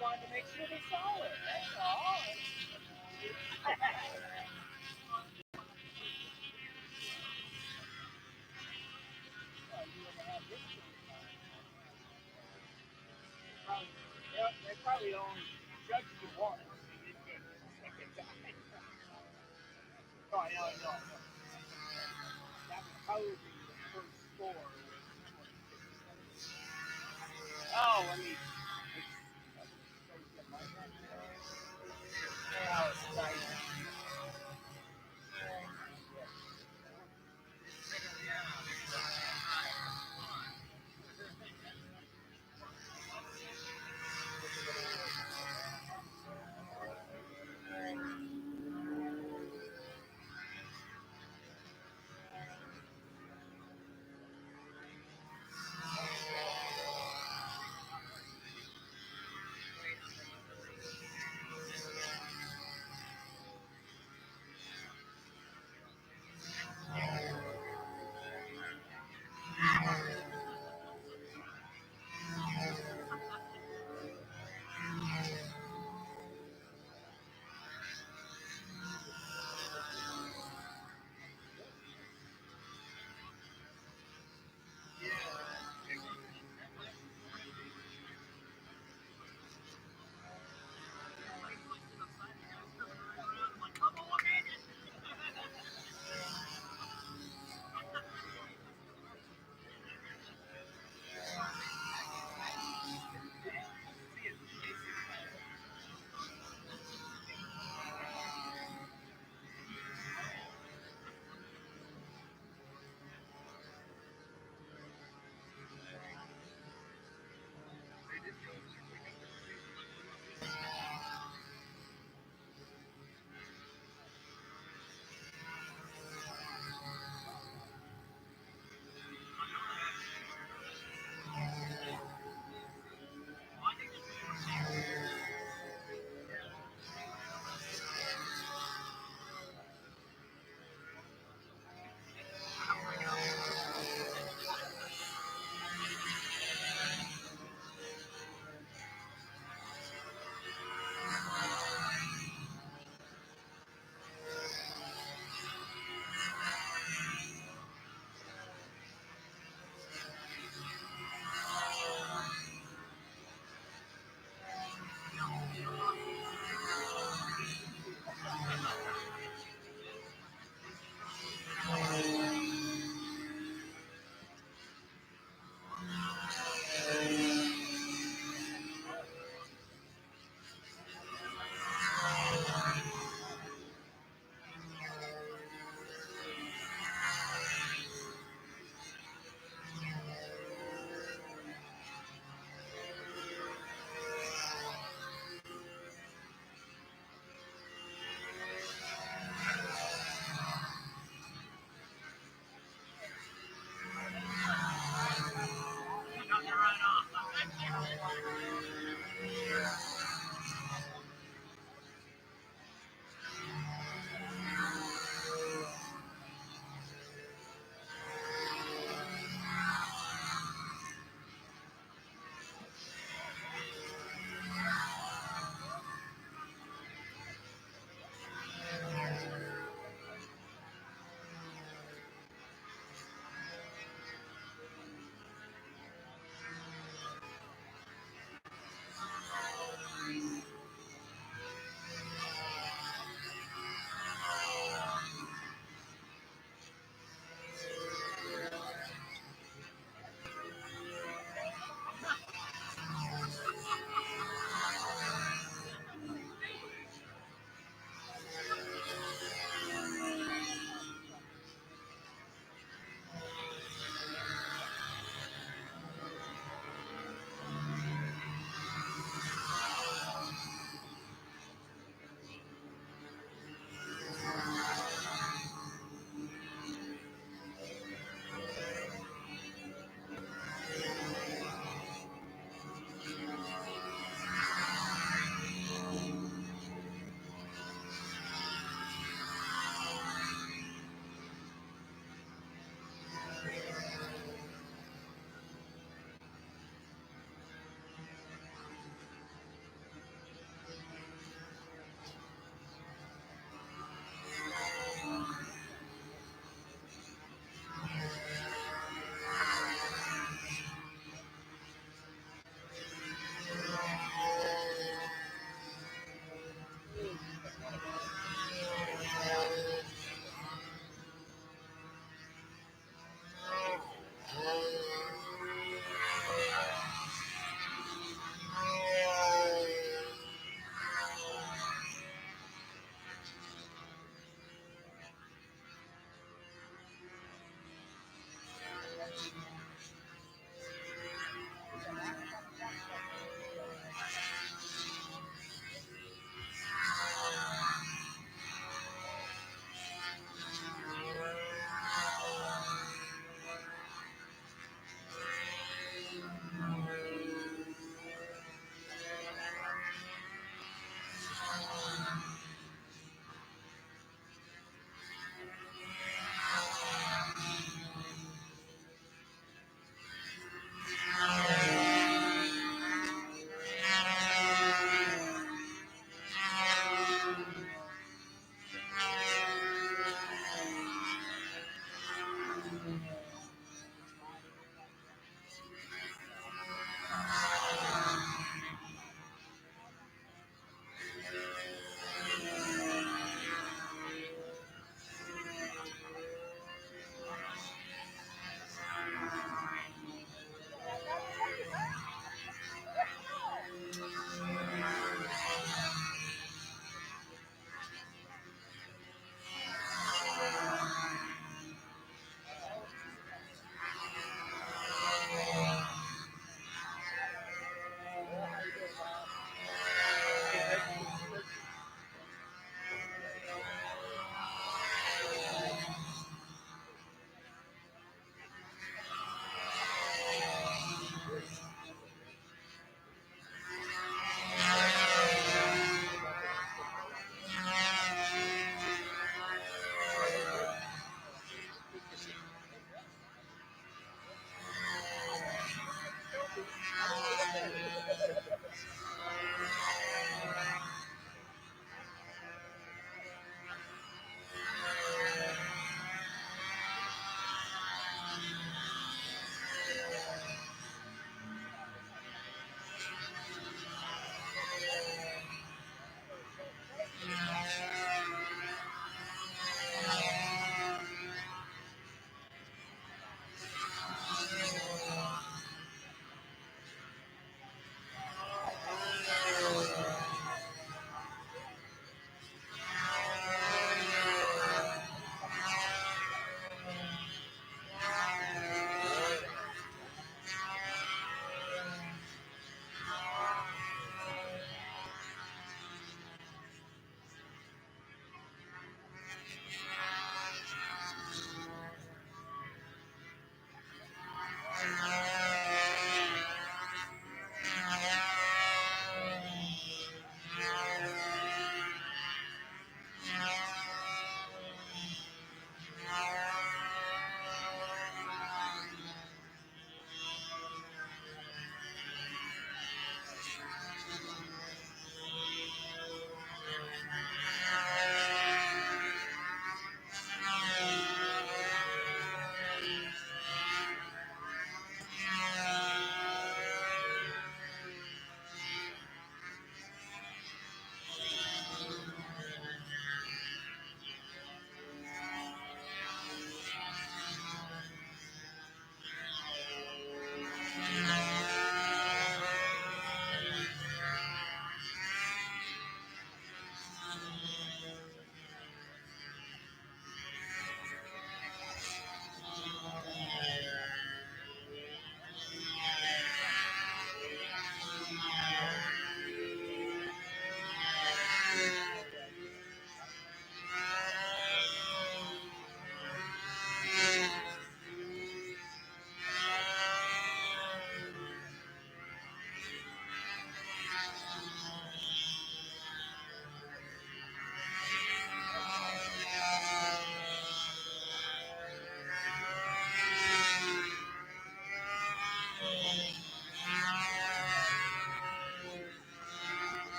Wanted to make sure they saw it. That's all. Yep, they probably only judged you once. They didn't get it the second time. Oh, I know. That was probably the first score was 26. Oh, let me. Oh, it's nice.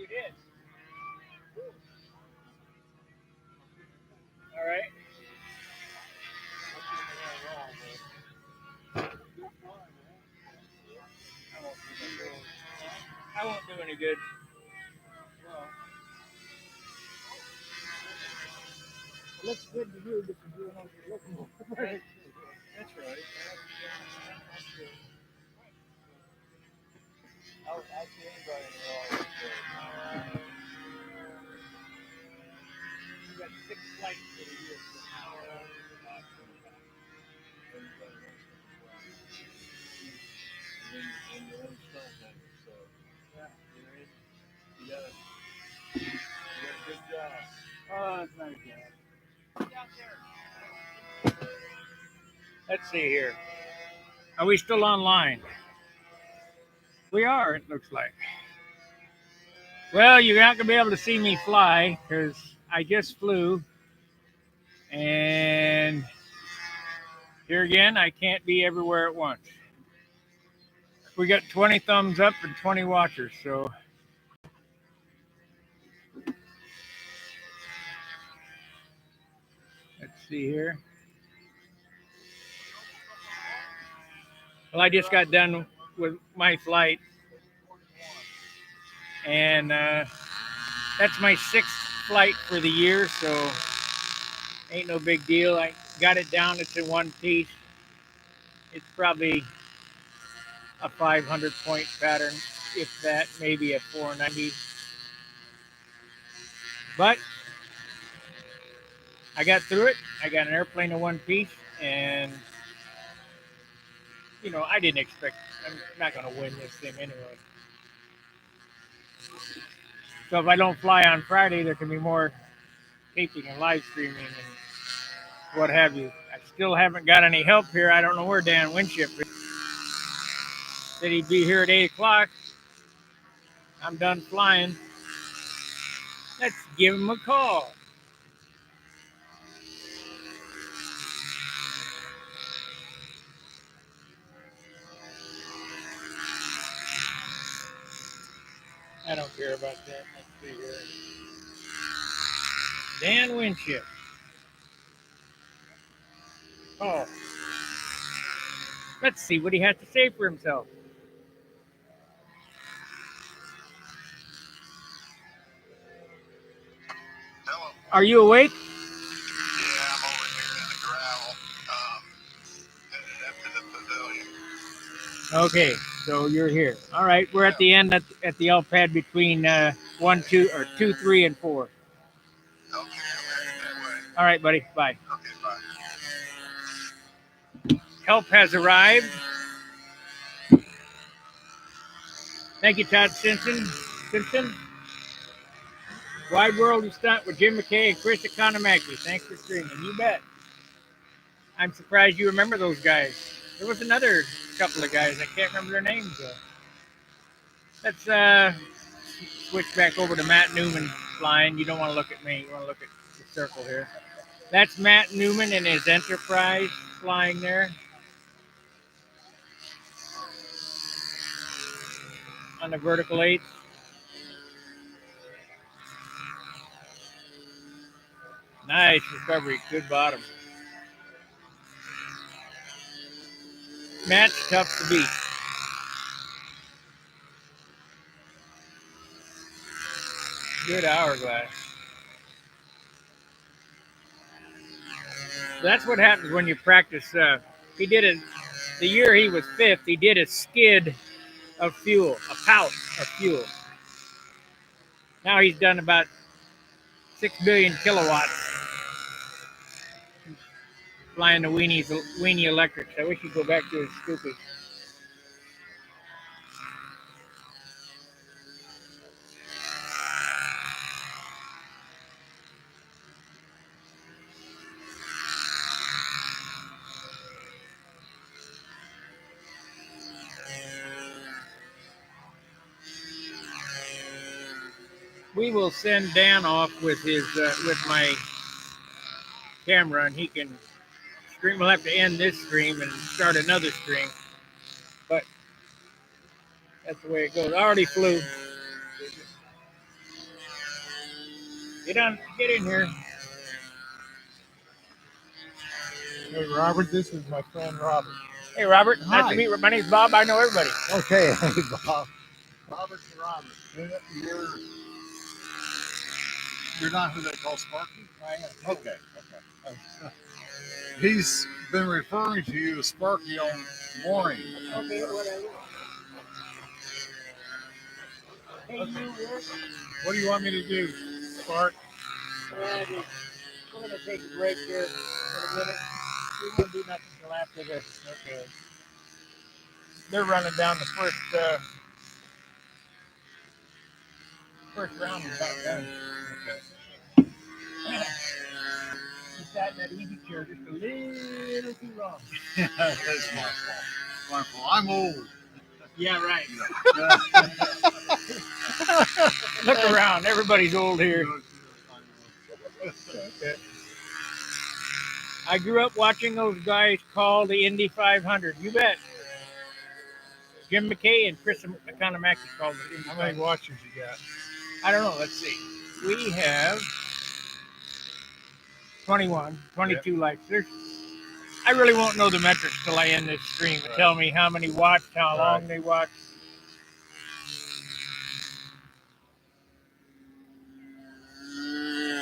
It is. All right. I won't do any good. It looks good to you, but you're doing what you're looking for. That's right. I'll see anybody in the wall. You got 6 flights for the year. And your own stunt member, so Yeah. you got a good job. Oh, that's not bad. Let's see here. Are we still online? We are, it looks like. Well, you're not going to be able to see me fly because I just flew. And here again, I can't be everywhere at once. We got 20 thumbs up and 20 watchers, so let's see here. Well, I just got done with my flight, and that's my 6th flight for the year, so ain't no big deal. I got it down to one piece. It's probably a 500 point pattern, if that, maybe a 490. But I got through it. I got an airplane in one piece, and I didn't expect. I'm not going to win this thing anyway. So if I don't fly on Friday, there can be more taping and live streaming and what have you. I still haven't got any help here. I don't know where Dan Winship is. Said he'd be here at 8 o'clock. I'm done flying. Let's give him a call. I don't care about that. Let's see here. Dan Winship. Oh. Let's see what he has to say for himself. Hello. Are you awake? Yeah, I'm over here in the gravel, headed up to the pavilion. Okay, so you're here. All right, we're at the end at the L pad between 1, 2, or 2, 3, and 4. Okay, I'm headed that way. All right, buddy. Bye. Okay, bye. Help has arrived. Thank you, Todd Simpson. Wide World of Stunt with Jim McKay and Chris Economaki. Thanks for streaming. You bet. I'm surprised you remember those guys. There was another couple of guys. I can't remember their names, though. Let's switch back over to Matt Newman flying. You don't want to look at me. You want to look at the circle here. That's Matt Newman and his Enterprise flying there on the vertical 8. Nice recovery. Good bottom. Matt's tough to beat. Good hourglass. That's what happens when you practice. He did it the year he was 5th. He did a skid of fuel, a pout of fuel. Now he's done about 6 billion kilowatts flying the Weenie Electrics. I wish he'd go back to his stupid. We will send Dan off with his with my camera, and he can stream. We'll have to end this stream and start another stream, but that's the way it goes. I already flew. Get in here. Hey, Robert, this is my friend Robert. Hey, Robert. Nice Hi. to meet you. My name's Bob. I know everybody. Okay, hey, Bob. Robert's Robert. You're not who they call Sparky? I am. Okay. He's been referring to you as Sparky on morning. Okay, whatever. Hey, you, Rick. What do you want me to do, Spark? We're going to take a break here for a minute. We won't do nothing until after this. Okay. They're running down the first round is about done. Okay. He sat in that easy chair just a little too long. That's my fault. My fault. I'm old. Yeah, right. Look around. Everybody's old here. Okay. I grew up watching those guys call the Indy 500. You bet. Jim McKay and Chris Economaki called it Indy How 500. many watchers you got? I don't know. Let's see. We have 21, 22 likes. I really won't know the metrics till I end this stream. Right. Tell me how many watched, how long they watched.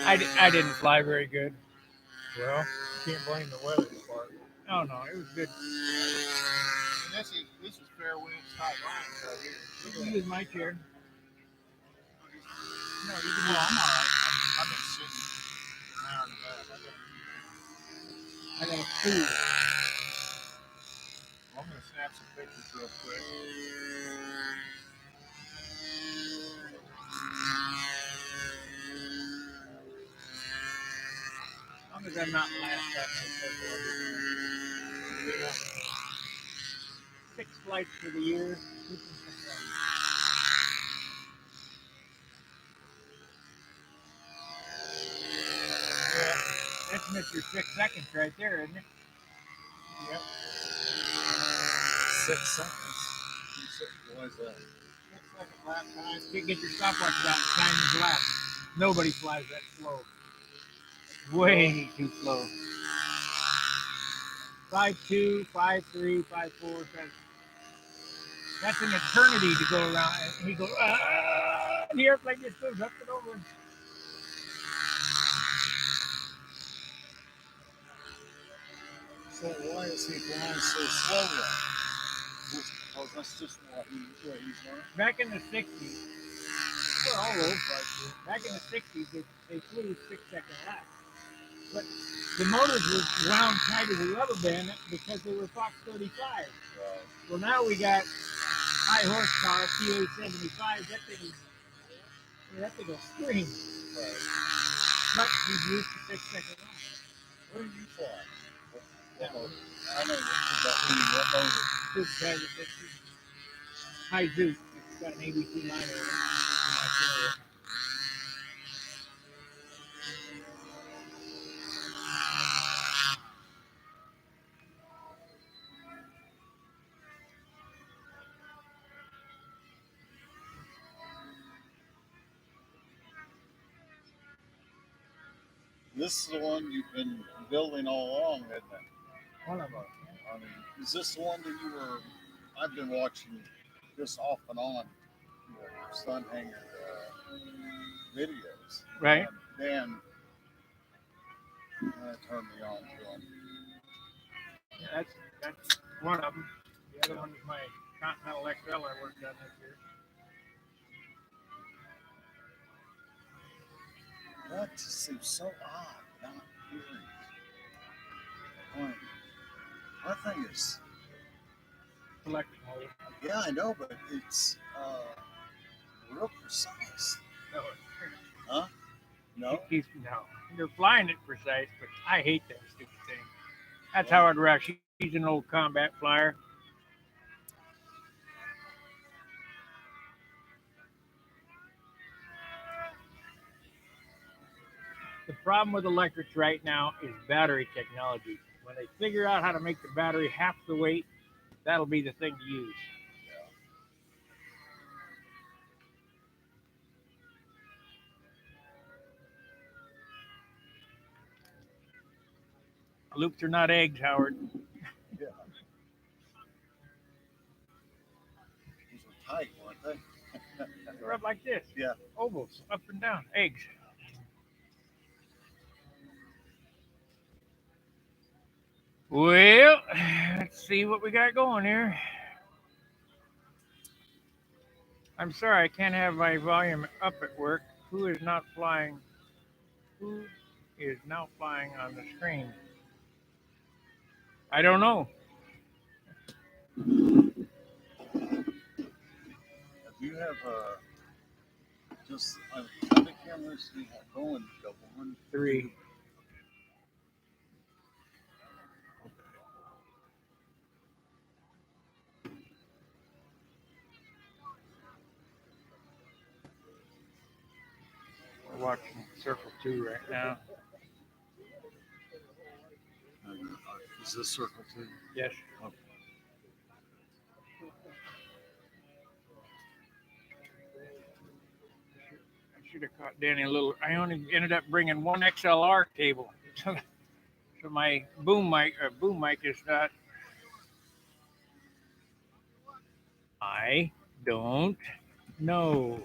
I didn't fly very good. Well, you can't blame the weather part. Oh no, it was good. This is fair winds, high lines right here. You can use my chair. No, you can I'm all right. I've been sitting for an hour and a half. I got a food. I'm going to snap some pictures real quick. As long as I'm not last that night. 6 flights for the year. Yeah, that's missed your 6 seconds right there, isn't it? Yep. 6 seconds. Why is that? 6 second lap time. Get your stopwatch out. Time is lap. Nobody flies that slow. Way too slow. 5.2, 5.3, 5.4. That's an eternity to go around. And he goes, the airplane just goes up and over. So why is he flying so slow then? Because that's just what he's learned. Back in the 60s, well, all those parts did. Back in the 60s, they flew 6 second laps. But the motors were wound tight as a rubber band because they were Fox 35. Right. Well, now we got high horsepower PA75. That thing will scream. Right. But he's used to 6 second laps. Where do you fly? That motor. I know what motor. Big tag of 60. High Zoot. It's got an ABC liner in it. This is the one you've been building all along, isn't it? One of them. I mean, is this the one that I've been watching this off and on, your Stunt Hanger videos. Right. Dan turned me on to them. Yeah, that's one of them. The other one is my Continental XL I worked on this year. That just seems so odd, not hearing it. My thing is Electric motor. yeah, I know, but it's real precise. No, Huh? No? no. You're flying it precise, but I hate that stupid thing. That's Howard Rush. He's an old combat flyer. The problem with electrics right now is battery technology. When they figure out how to make the battery half the weight, that'll be the thing to use. Loops are not eggs, Howard. Yeah. These were tight, weren't they? They're up like this. Yeah. Ovals, up and down, eggs. Well, let's see what we got going here. I'm sorry, I can't have my volume up at work. Who is not flying? Who is now flying on the screen? I don't know. Do you have just how many cameras do you have going? You got one, 3. We're watching Circle 2 right now. Is this circle 2? Yes. Okay. I should have caught Danny a little. I only ended up bringing one XLR cable, so my boom mic is not. I don't know.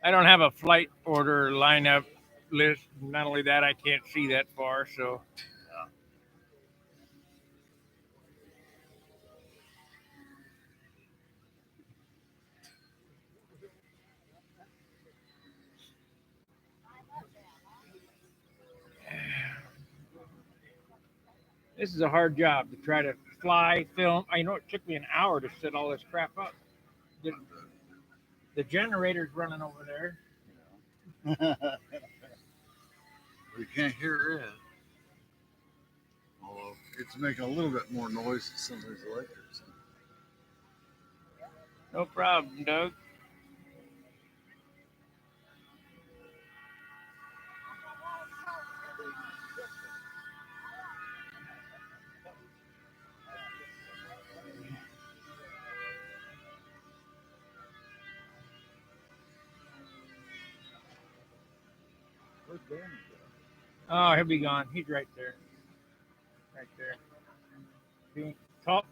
I don't have a flight order lineup list. Not only that, I can't see that far. So, this is a hard job to try to fly, film. I know it took me an hour to set all this crap up. The generator's running over there. We can't hear it. Although it's making a little bit more noise than some of these electrics. No problem, Doug. Where's Danny go? Oh, he'll be gone. He's right there. Right there. See?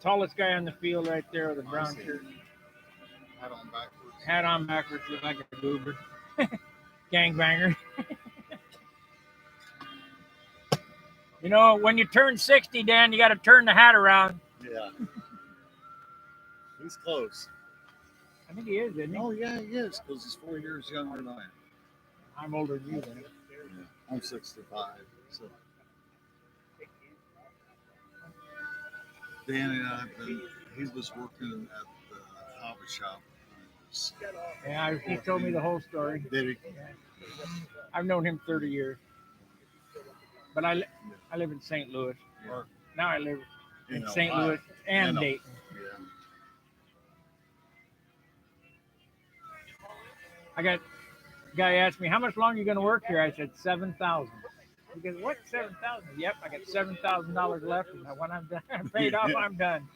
Tallest guy on the field right there with a brown shirt. Hat on backwards. Hat on backwards, look like a goober. Gangbanger. You know, when you turn 60, Dan, you got to turn the hat around. Yeah. He's close. I think he is, isn't he? Oh, yeah, he is, because he's 4 years younger than I am. I'm older than you, then. Yeah. I'm 65. So. Danny and I have been, he was working at the hobby shop. Yeah, he told me the whole story. Did he? Yeah. I've known him 30 years. But I live in St. Louis. Yeah. Or now I live in In St. Ohio. Louis and And Dayton. Yeah. I got a guy asked me, how much longer are you going to work here? I said, 7,000. He goes, what, 7,000? Yep, I got $7,000 left. And when I'm done, paid off, I'm done.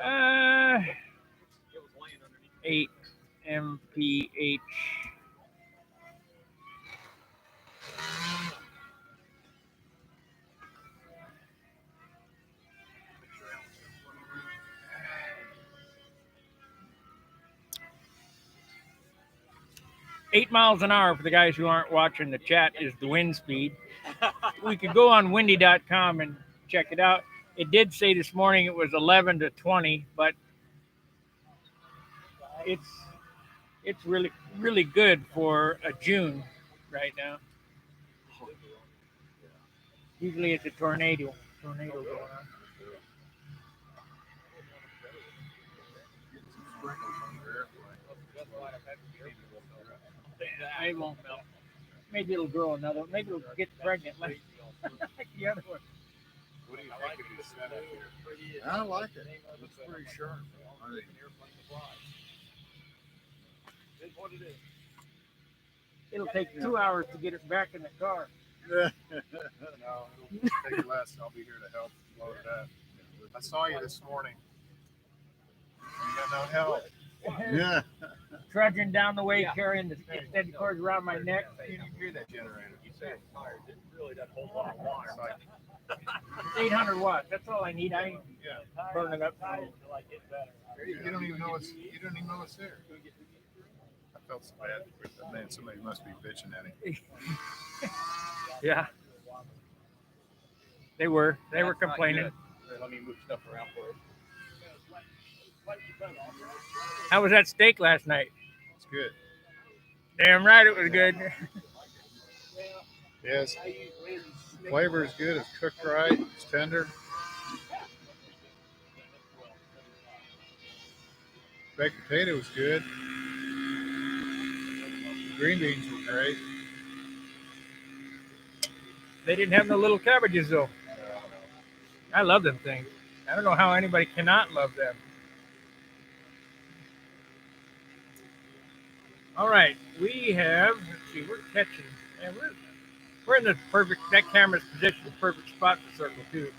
Uh, 8 MPH. Eight miles an hour for the guys who aren't watching the chat is the wind speed. We could go on windy.com and check it out. It did say this morning it was 11 to 20, but it's really good for a June right now. Usually it's a tornado going on. It won't melt. Maybe it'll grow another. Maybe it'll get pregnant like the other one. What do you think of this setup here? I like it. Looks pretty sharp. It's what it is. It'll take 2 hours to get it back in the car. No, it'll take less. I'll be here to help load it up. I saw you this morning. You got no help. Yeah. Trudging down the way, carrying the extended cords around my neck. You didn't hear that generator. You say it's tired. It really doesn't hold a lot of water. It's like, It's 800 watts. That's all I need. I ain't yeah. burning up. Tired till I get better. You don't even know it's there. I felt so bad. Man, somebody must be bitching at him. Yeah. They were complaining. Let me move stuff around for you. How was that steak last night? It's good. Damn right it was good. Yes. Flavor is good. It's cooked right. It's tender. Baked potato was good. Green beans were great. They didn't have no little cabbages though. I love them things. I don't know how anybody cannot love them. All right, we have. Let's see, we're catching, and we're in the perfect. That camera's positioned in the perfect spot for circle too.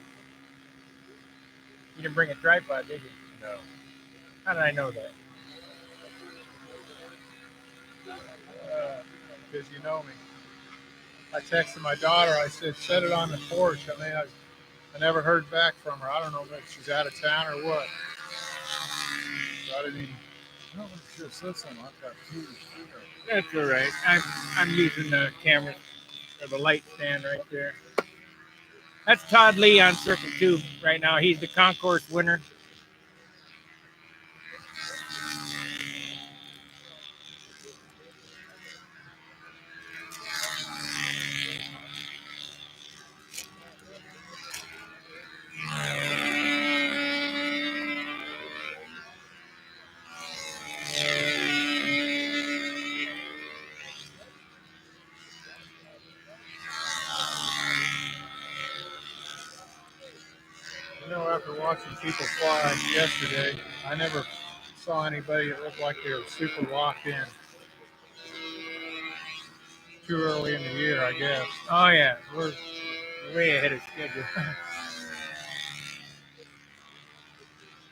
You didn't bring a tripod, did you? No. How did I know that? Because you know me. I texted my daughter. I said, set it on the porch. I mean, I never heard back from her. I don't know if she's out of town or what. So I didn't even. I don't know if she said something. I've got two. That's all right. I'm using the camera or the light stand right there. That's Todd Lee on Circle 2 right now. He's the concourse winner. You know, after watching people fly yesterday, I never saw anybody that looked like they were super locked in. Too early in the year, I guess. Oh yeah, we're way ahead of schedule.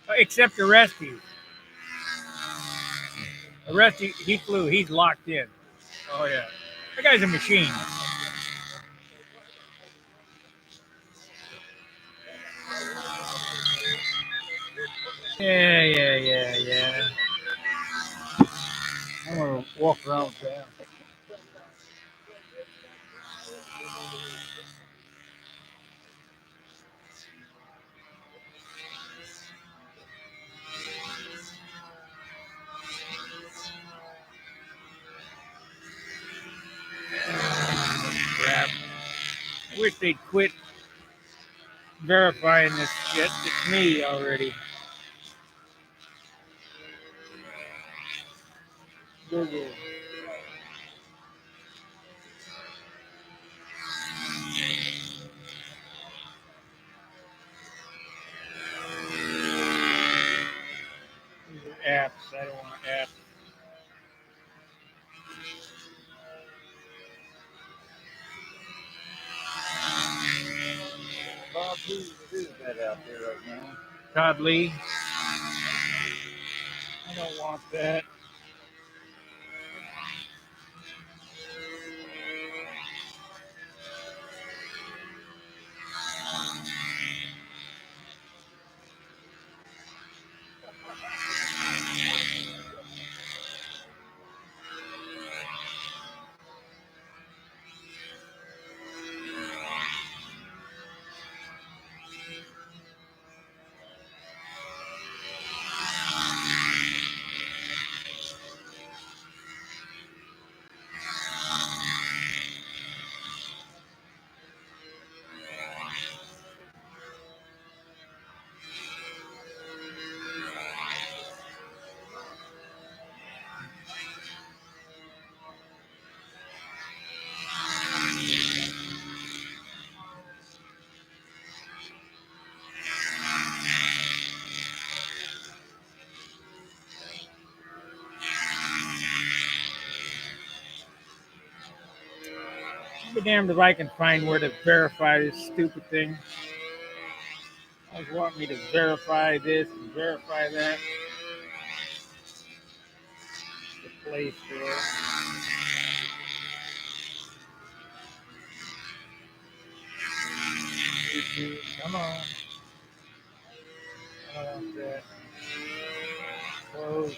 Except the rescue. The rescue, he flew. He's locked in. Oh yeah, that guy's a machine. Yeah. I'm gonna walk around town. Crap. I wish they'd quit verifying this shit. It's me already. Google. These are apps. I don't want apps. Bob, who's that out there right now? Todd Lee. I don't want that. damned if I can find where to verify this stupid thing. Always want me to verify this and verify that. The Play Store. YouTube, come on. I don't want that. Close.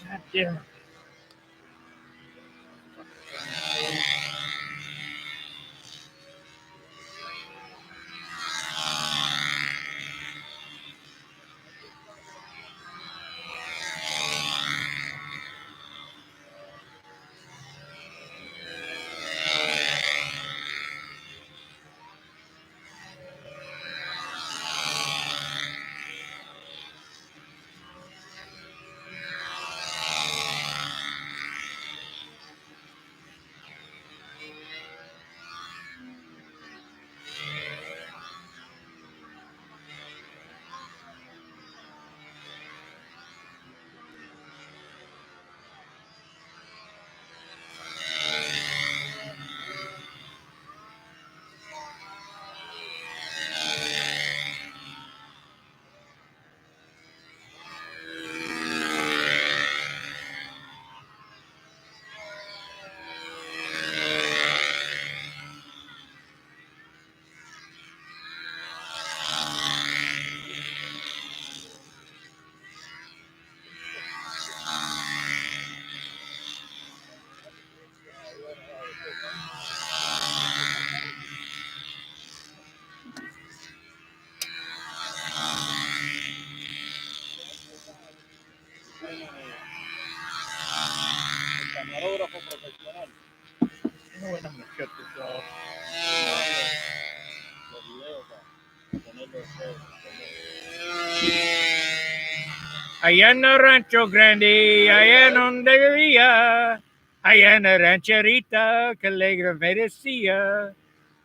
God damn it. Camarógrafo profesional. You know what? I'm going to shut this off. Los videos para ponerlos todos. Allá en el Rancho Grande, allá en donde vivía, allá en la rancherita que alegre merecía,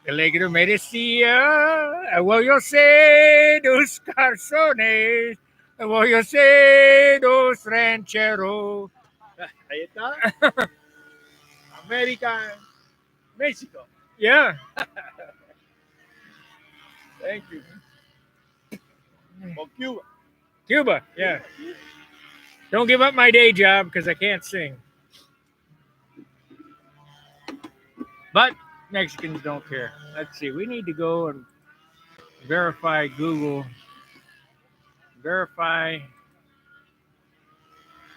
que alegre merecía. Voy yo sé dos calzones, voy yo sé dos rancheros. Ahí está. América, México. Yeah. Thank you. Well, Cuba. Cuba, yeah. Don't give up my day job because I can't sing. But Mexicans don't care. Let's see. We need to go and verify Google. Verify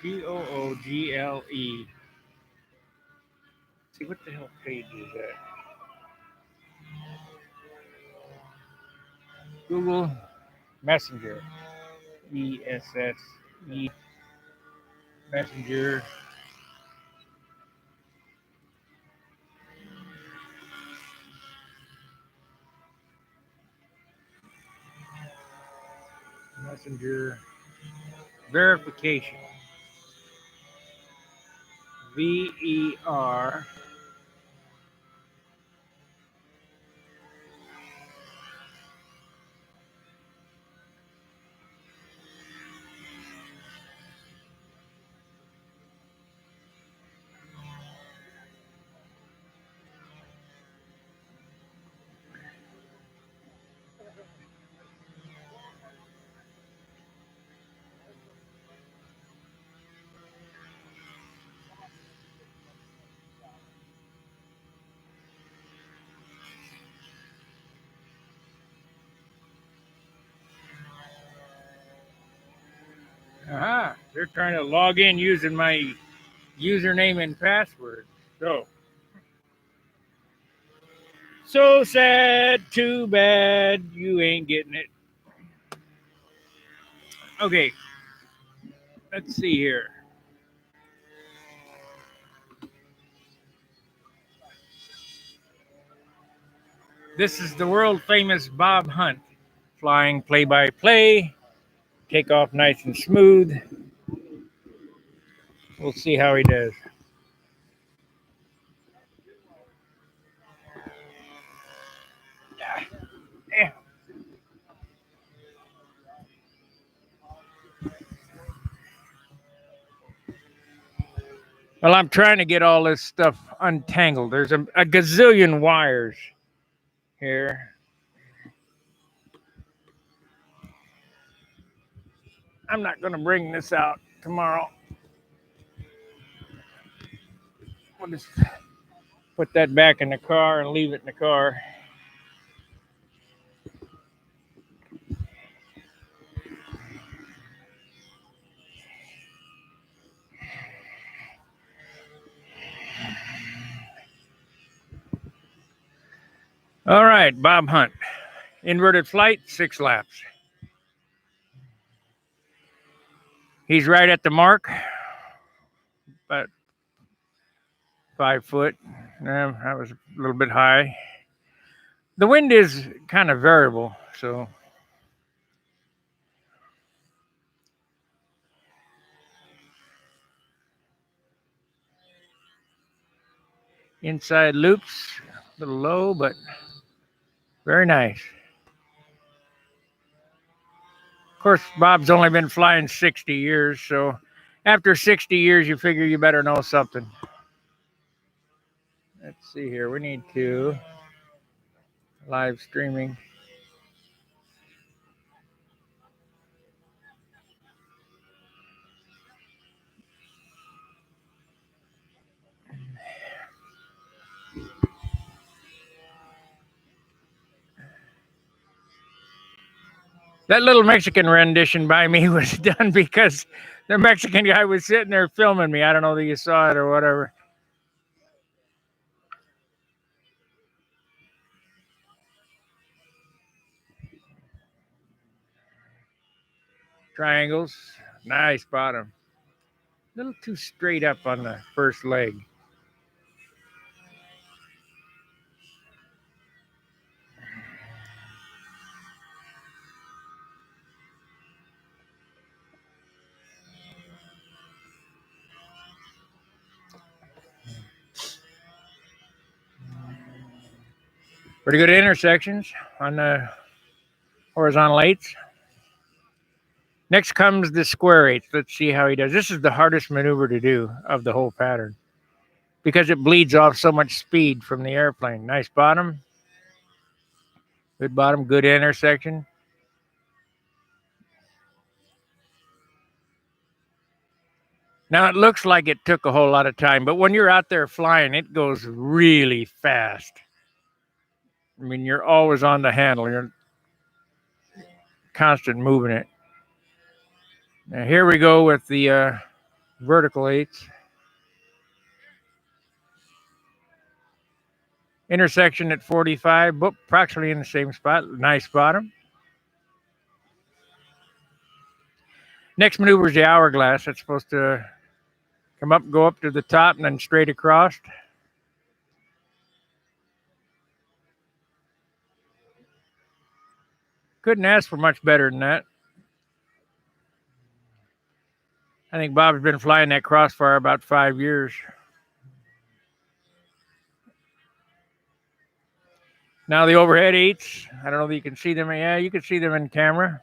Google. See what the hell page is that? Google Messenger. ESSE Messenger. Messenger verification. VER. Aha, they're trying to log in using my username and password. So sad, too bad, you ain't getting it. Okay, let's see here. This is the world famous Bob Hunt, flying play by play, take off nice and smooth. We'll see how he does. Yeah. Well, I'm trying to get all this stuff untangled. There's a gazillion wires here. I'm not going to bring this out tomorrow. We'll just put that back in the car and leave it in the car. All right, Bob Hunt. Inverted flight, 6 laps. He's right at the mark, about 5 foot. That was a little bit high. The wind is kind of variable, so inside loops, a little low, but very nice. Of course, Bob's only been flying 60 years, so after 60 years, you figure you better know something. Let's see here. We need to live streaming. That little Mexican rendition by me was done because the Mexican guy was sitting there filming me. I don't know that you saw it or whatever. Triangles. Nice bottom. A little too straight up on the first leg. Pretty good intersections on the horizontal eights. Next comes the square eights. Let's see how he does. This is the hardest maneuver to do of the whole pattern because it bleeds off so much speed from the airplane. Nice bottom. Good bottom, good intersection. Now it looks like it took a whole lot of time, but when you're out there flying, it goes really fast. I mean, you're always on the handle. You're constant moving it. Now here we go with the vertical eights. Intersection at 45, but approximately in the same spot. Nice bottom. Next maneuver is the hourglass. That's supposed to come up, go up to the top, and then straight across. Couldn't ask for much better than that. I think Bob's been flying that crossfire about 5 years. Now the overhead eights. I don't know if you can see them. Yeah, you can see them in camera.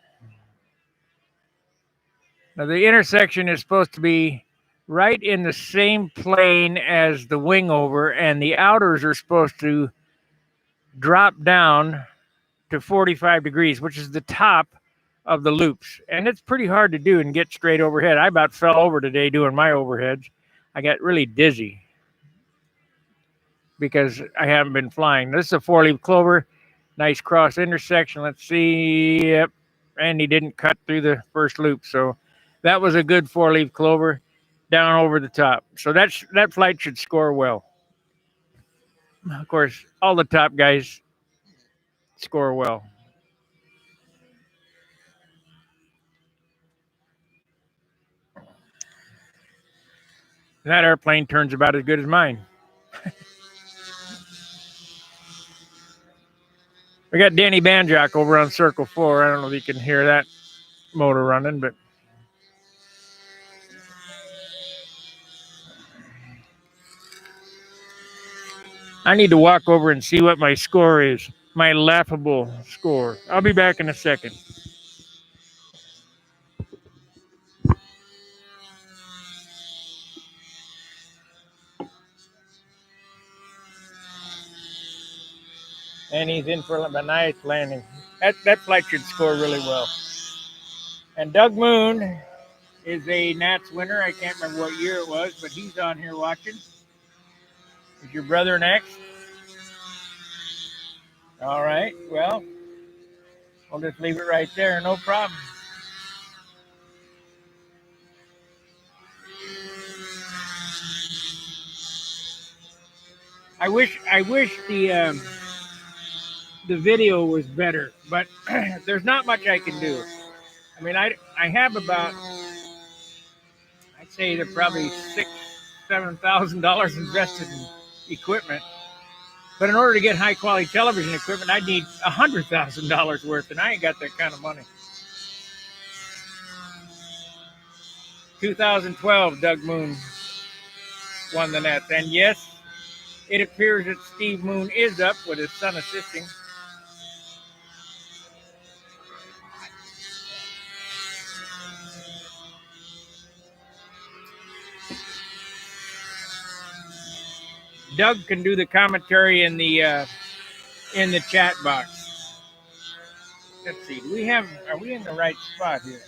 Now the intersection is supposed to be right in the same plane as the wing over, and the outers are supposed to drop down to 45 degrees, which is the top of the loops. And it's pretty hard to do and get straight overhead. I about fell over today doing my overheads. I got really dizzy because I haven't been flying. This is a 4-leaf clover. Nice cross intersection. Let's see. Yep. And he didn't cut through the first loop. So that was a good 4-leaf clover. down over the top. So that flight should score well. Of course, all the top guys score well. And that airplane turns about as good as mine. We got Danny Banjock over on Circle 4. I don't know if you can hear that motor running, but I need to walk over and see what my score is. My laughable score. I'll be back in a second. And he's in for a nice landing. That flight should score really well. And Doug Moon is a Nats winner. I can't remember what year it was, but he's on here watching. Is your brother next? All right. Well, we'll just leave it right there. No problem. I wish the video was better, but there's not much I can do. I mean, I have about, I'd say they're probably $7,000 invested in equipment. But in order to get high quality television equipment, I need $100,000 worth, and I ain't got that kind of money. 2012, Doug Moon won the Nets, and yes, it appears that Steve Moon is up with his son assisting. Doug can do the commentary in the chat box. Let's see. Are we in the right spot here?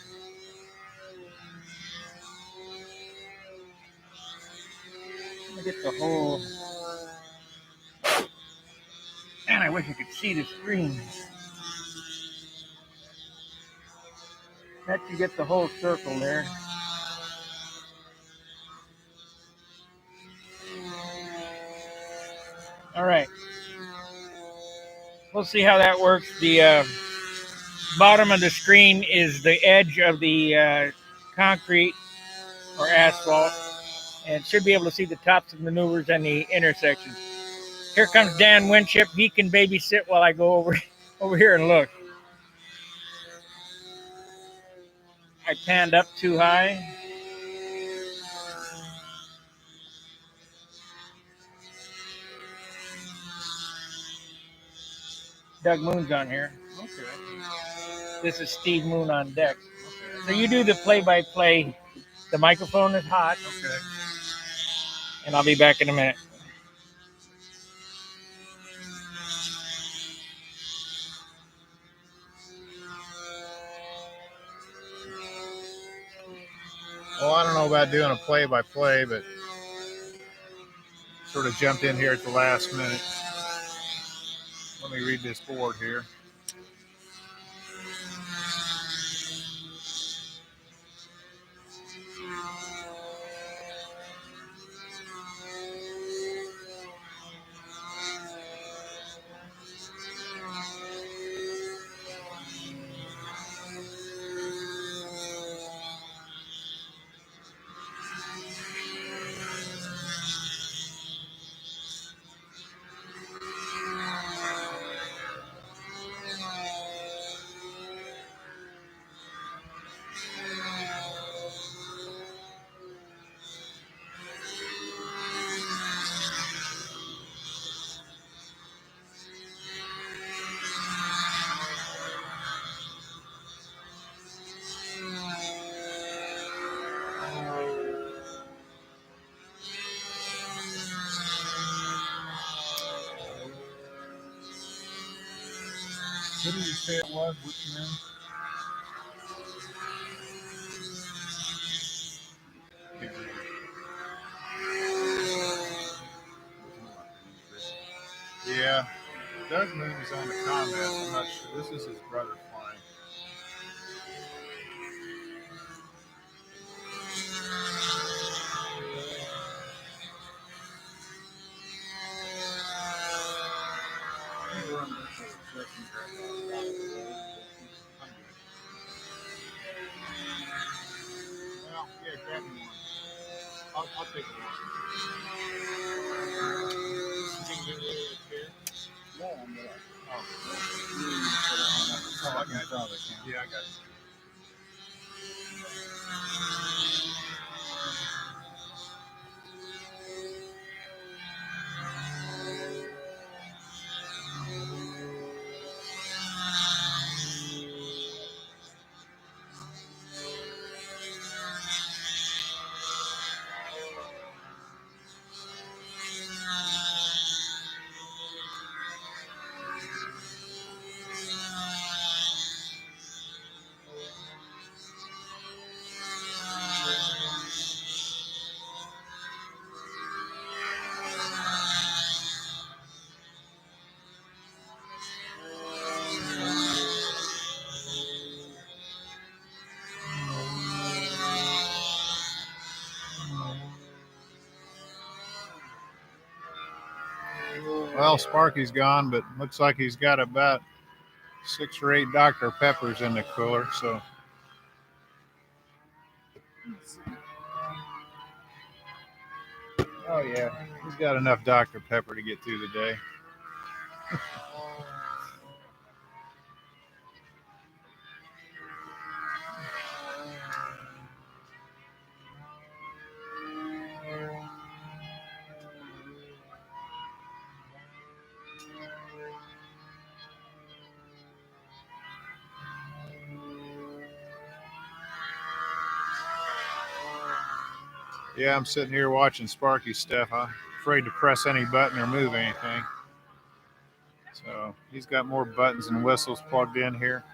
Let me get the whole. Man, I wish I could see the screen. Let you get the whole circle there. All right. We'll see how that works. The bottom of the screen is the edge of the concrete or asphalt, and should be able to see the tops of maneuvers and the intersections. Here comes Dan Winship. He can babysit while I go over here and look. I panned up too high. Doug Moon's on here. Okay. This is Steve Moon on deck. Okay. So you do the play-by-play. The microphone is hot. Okay. And I'll be back in a minute. Well, I don't know about doing a play-by-play, but sort of jumped in here at the last minute. Let me read this board here. What did you say it was? Which men? Yeah, Doug Moon is on the combat. I'm not sure. This is his brother flying. Yeah, grab me one. I'll take one. You can give me a chair. No, I'm not. Oh, Oh, I got it. Yeah, I got it. Well, Sparky's gone, but looks like he's got about 6 or 8 Dr. Peppers in the cooler. So, oh yeah, he's got enough Dr. Pepper to get through the day. Yeah, I'm sitting here watching Sparky's stuff. I'm afraid to press any button or move anything. So he's got more buttons and whistles plugged in here.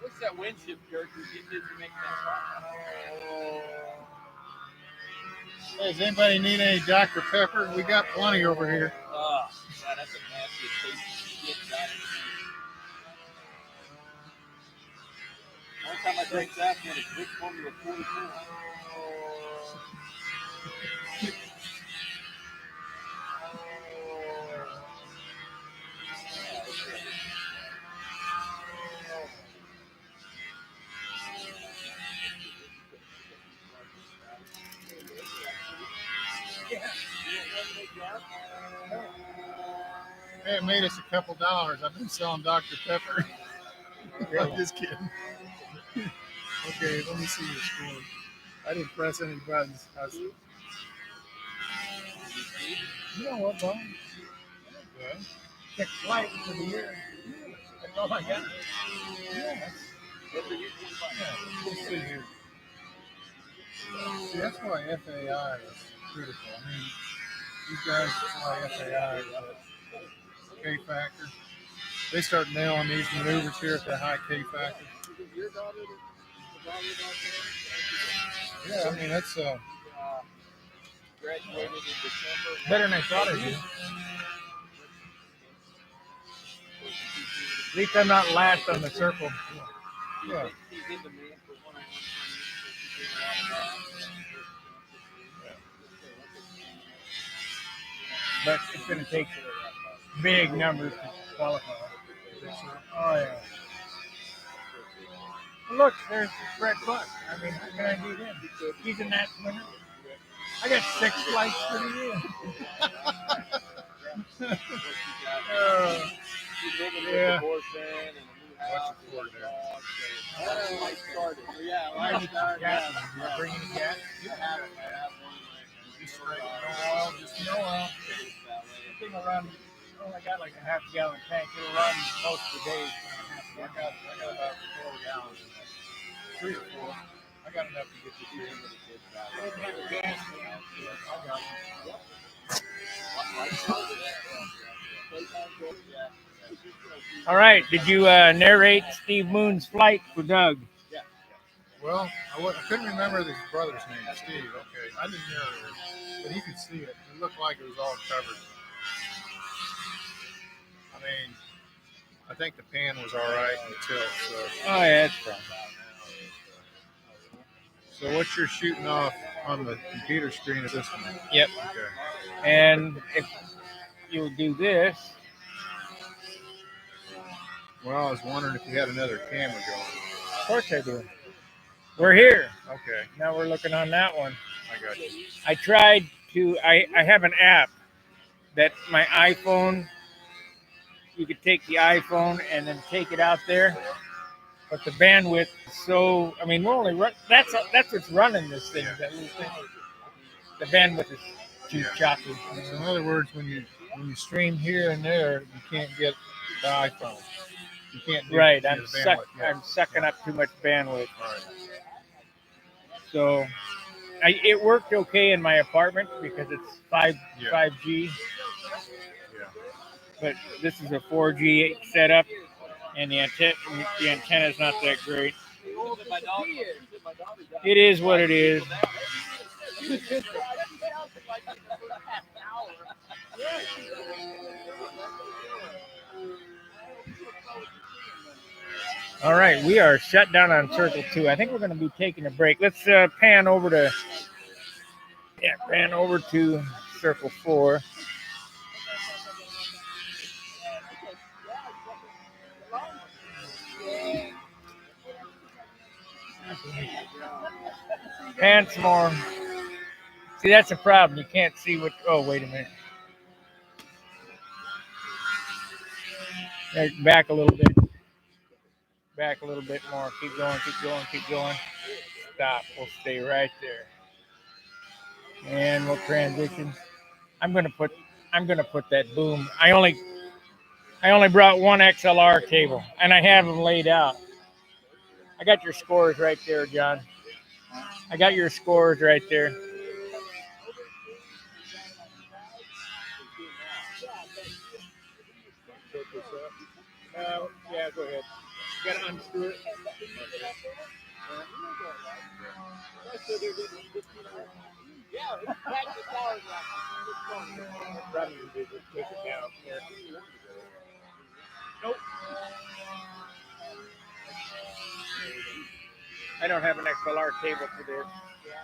What's that wind shift character getting busy making that Hey, does anybody need any Dr. Pepper? We got plenty over here. God, that's a nasty tasty shit. One time I drank that, man, it's Rick Formula 44. Hey, it made us a couple dollars. I've been selling Dr. Pepper. I'm just kidding. Okay, let me see your score. I didn't press any buttons. You know what, Bob? Okay. 6 flights for the year. That's all I got. Yeah, let's see here. See, that's why FAI is critical. I mean, these guys, that's why FAI is K factor. They start nailing these maneuvers here at the high K factor. Yeah, I mean, that's Graduated in December. Better than I thought I'd do. At least I'm not last on the circle. yeah. He's in demand for one-on-one training, But it's going to take big numbers to qualify. Oh, yeah. Well, look, there's Brett Buck. I mean, how can I beat him? He's a Nats winner. I got 6 flights for the year. He's living Yeah. with divorce and a new house. That's how life started. Yeah, life started. You're bringing the gas? I have one. Just straight, no oil, just no oil. The thing will run, I got like a half-gallon tank. It'll run most of the day. I got about 4 gallons in that. 3 or 4. I got enough to get you through. I didn't have gas. I got it. All right. Did you narrate Steve Moon's flight for Doug? Well, I couldn't remember his brother's name, Steve. Okay, I didn't know it, but he could see it. It looked like it was all covered. I mean, I think the pan was all right in the tilt. So, Oh, yeah, that's fine. so what you're shooting off on the computer screen is this one. Yep. Okay. And if you do this, Well, I was wondering if you had another camera going. of course I do. We're here. Okay, Now we're looking on that one. I got you. I tried to, I have an app that my iPhone, you could take the iPhone and then take it out there. But the bandwidth is so, I mean, we're only run, that's what's running this thing, that little thing. The bandwidth is too choppy. So in other words, when you stream here and there, you can't get the iPhone. You can't do Right, the I'm bandwidth. Yeah. I'm sucking up too much bandwidth. All right. So it worked okay in my apartment because it's 5G. Yeah. But this is a 4G setup, and the antenna is not that great. It is what it is. All right, we are shut down on Circle 2. I think we're going to be taking a break. Let's pan over to Circle 4. Pan some more. See, that's a problem. You can't see what. Oh, wait a minute. There, back a little bit. Back a little bit more. Keep going. Keep going. Keep going. Stop. We'll stay right there. And we'll transition. I'm gonna put that boom. I only brought one XLR cable, and I have them laid out. I got your scores right there, John. I got your scores right there. Yeah, go ahead. You gotta unscrew it. Probably did just take it down here. Nope. I don't have an XLR cable for this.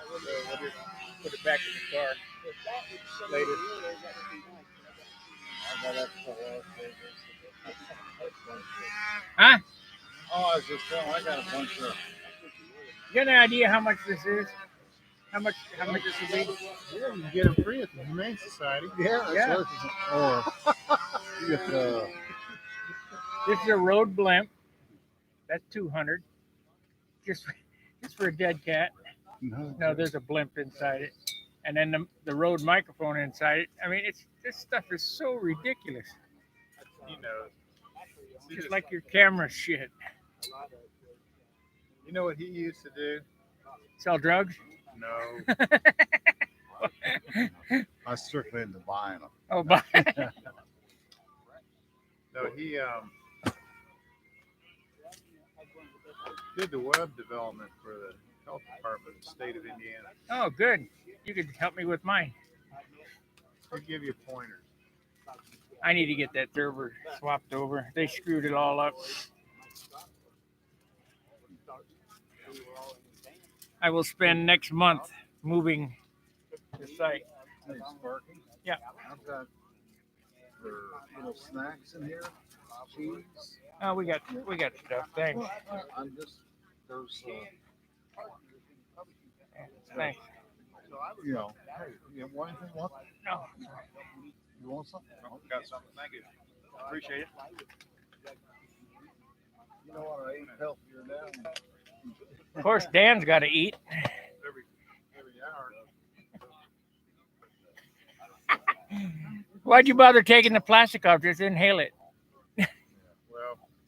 So we'll just put it back in the car later. Huh? Oh, I was just telling, I got a bunch of. You got any idea how much this is? How much this will be? Yeah, you can get them free at the Humane Society. Yeah, Yeah. Or you get This is a road blimp. That's $200. Just for a dead cat. No, there's a blimp inside it, and then the Rode microphone inside it. I mean, this stuff is so ridiculous. He knows. See Just this- like your camera shit. you know what he used to do? Sell drugs? No. I was strictly into buying them. Oh, but No, he did the web development for the health department in the state of Indiana. oh, good. You could help me with mine. He'll give you pointers. I need to get that server swapped over. They screwed it all up. I will spend next month moving the site. Hey, Sparky. Yeah. I've got little snacks in here. Cheese. Oh, we got stuff. Thanks. I'm just there's Thanks. you know, hey, you want anything? What? No. You want something? Got something. Thank you. Appreciate it. You know what? I ate healthier now. Of course, Dan's got to eat. Every hour. Why'd you bother taking the plastic off? Just inhale it. Well,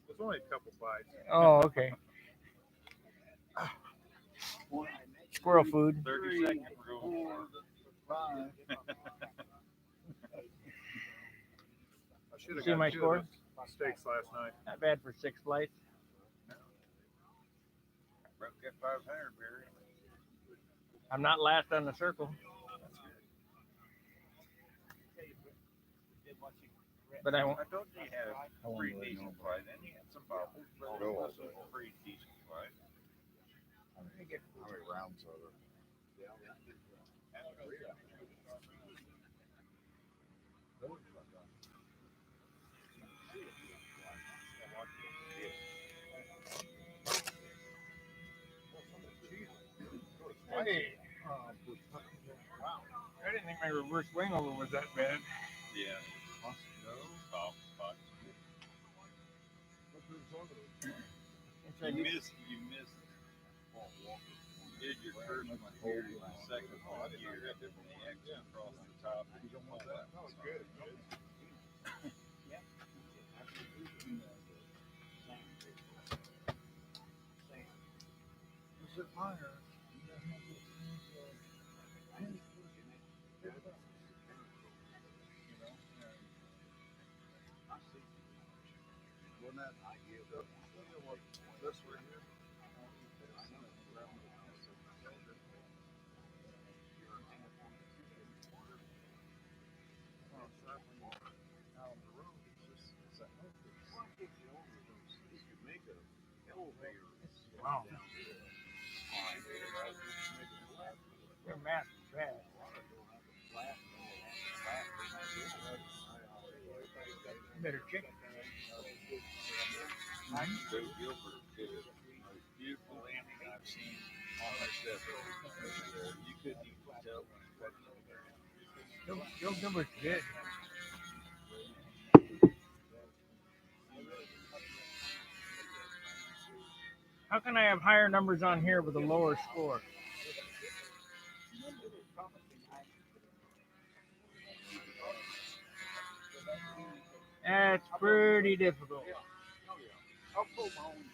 there's only a couple bites. Oh, okay. Squirrel food. 30 seconds. We're going. Bye. I should have See got my 2 score? of those steaks last night. Not bad for 6 flights. Broke that 500, Barry. I'm not last on the circle. But I won't. I told you had a pretty decent flight. Then you had some bobbles, but it was a pretty decent flight. How many rounds are there? Hey. Wow. I didn't think my reverse wing over was that bad. Yeah. Top spots. You missed. You did your first one here, your second one here, and then the exit across the top. You don't want that. That was good. Is it higher? Wasn't that this right here? Wow. Your math is bad. Better check it. Joe Gilbert did the most beautiful landing I've seen on my step. You couldn't even tell when it touched the ground. Joe Gilbert's good. How can I have higher numbers on here with a lower score? That's pretty difficult. I'll pull my own.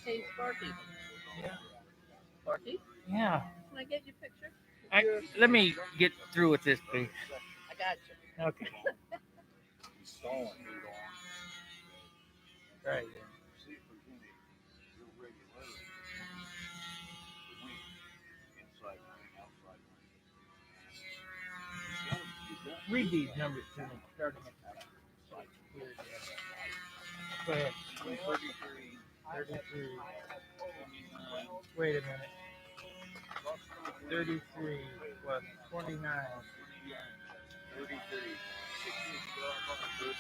Hey, Sparky. Sparky, Yeah. can I get your picture? Let me get through with this, please. I got you. Okay. Stalling. Right. See if there's any real regularity. Wing, inside wing, outside wing. Read these numbers to me, starting at Go ahead. 33. 33. Wait a minute. 33 plus 29. 33. 32.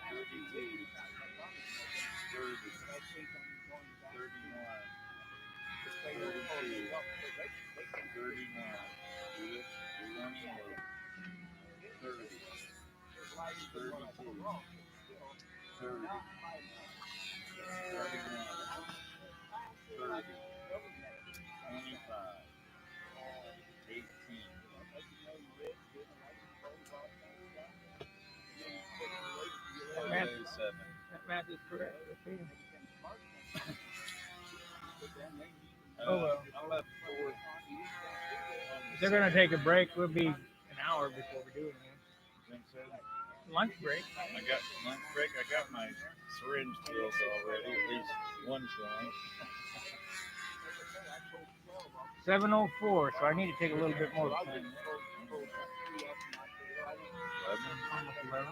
32. That math is correct. Okay. Oh well. If they're gonna take a break, we'll be an hour before we do it again. Lunch break. I got lunch break. I got my syringe filled already. At least one syringe. 7:04. So I need to take a little bit more time. 11. Almost 11.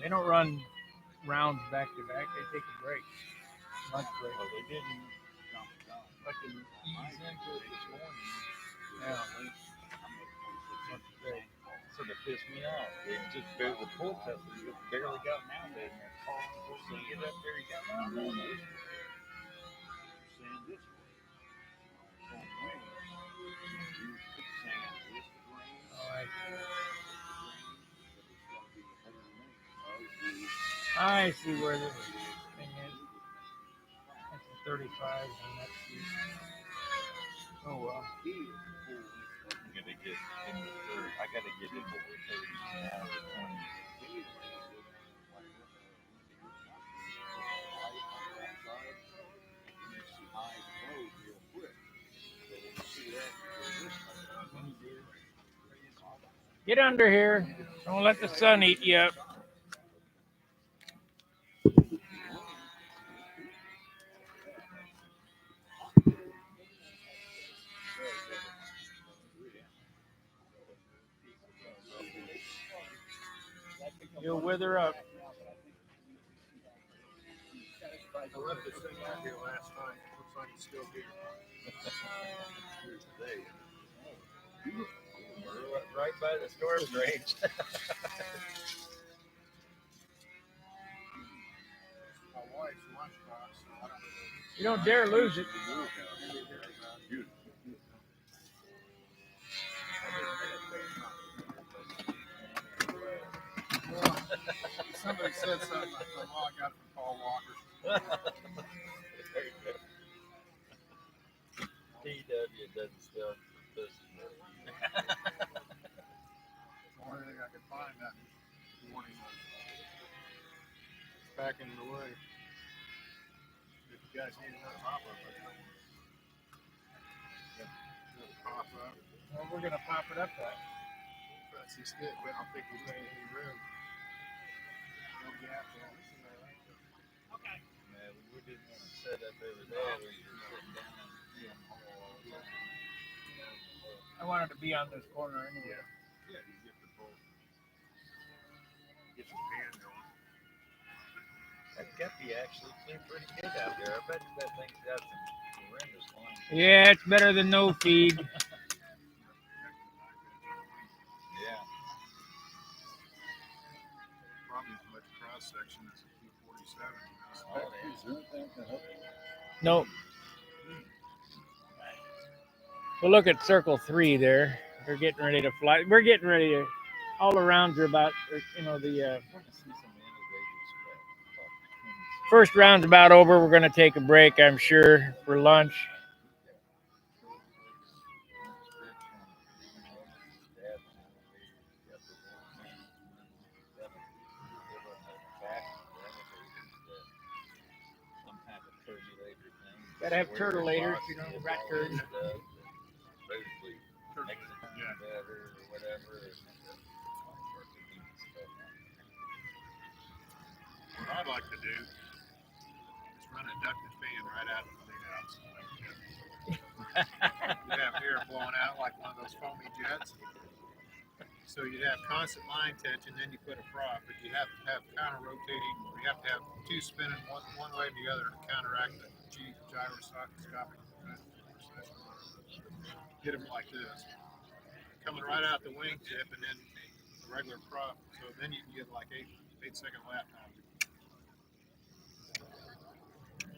They don't run rounds back to back. They take a break. Lunch break. Well, they didn't fucking ease into it this morning. Yeah. So they pissed me off. They just barely, the pull test just barely got mounted in there. So you get up there, you got mounted on it. I see where this thing is. That's a 35 and that's the, oh well. I'm gonna get in the third. I gotta get into the 30s now. The 20s. Get under here. Don't let the sun eat you up. You'll wither up. I left this thing out here last night. Looks like it's still here. Today. We're right by the storm range. My wife's lunchbox. I don't know. You don't dare lose it. Somebody said something. I thought, well, I got it from Paul Walker. TW doesn't still this. Only thing I could find that morning. Packing it away. If you guys need another pop up, pop up. Well, we're gonna pop it up that. That's just it. But I don't think there's any room. No gap there. Okay. Man, we didn't want to set up over there where you're sitting down and I wanted to be on this corner anyway. Yeah, you get the bolt. Get some pan going. that guppy actually flew pretty good out there. I bet that thing's got some horrendous lines. Yeah, it's better than no feed. Yeah. Probably as much cross section as a 247. Oh, yeah. Nope. Well, look at circle 3 there. They're getting ready to fly. We're getting ready to. All the rounds are about, you know, the I want to see some integrated stuff. first round's about over. We're going to take a break, I'm sure, for lunch. Gotta have turtleators, you know, rat turds. What I'd like to do is run a ducted fan right out of the clean house. You'd have air blowing out like one of those foamy jets. So you'd have constant line tension, then you put a prop, but you have to have counter rotating. You have to have two spinning one way or the other to counteract the gyroscopic. Get them like this. coming right out the wingtip, and then the regular prop. So then you can get like 8-second lap time.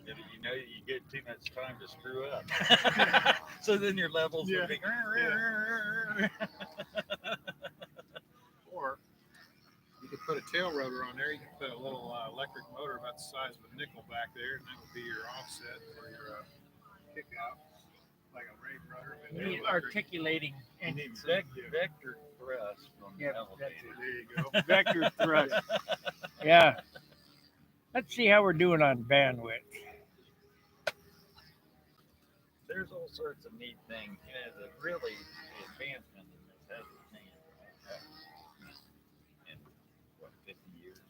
Yeah, but you know you get too much time to screw up. So then your levels Yeah. will be. Or you could put a tail rotor on there. You can put a little electric motor about the size of a nickel back there, and that would be your offset for your kick out, like a rate rotor. But We they're need electric. articulating You need engine. vector thrust from the Yep, elevator. There you go. Vector thrust. Yeah. Let's see how we're doing on bandwidth. There's all sorts of neat things. You know, the really advancement in this hasn't changed in what 50 years.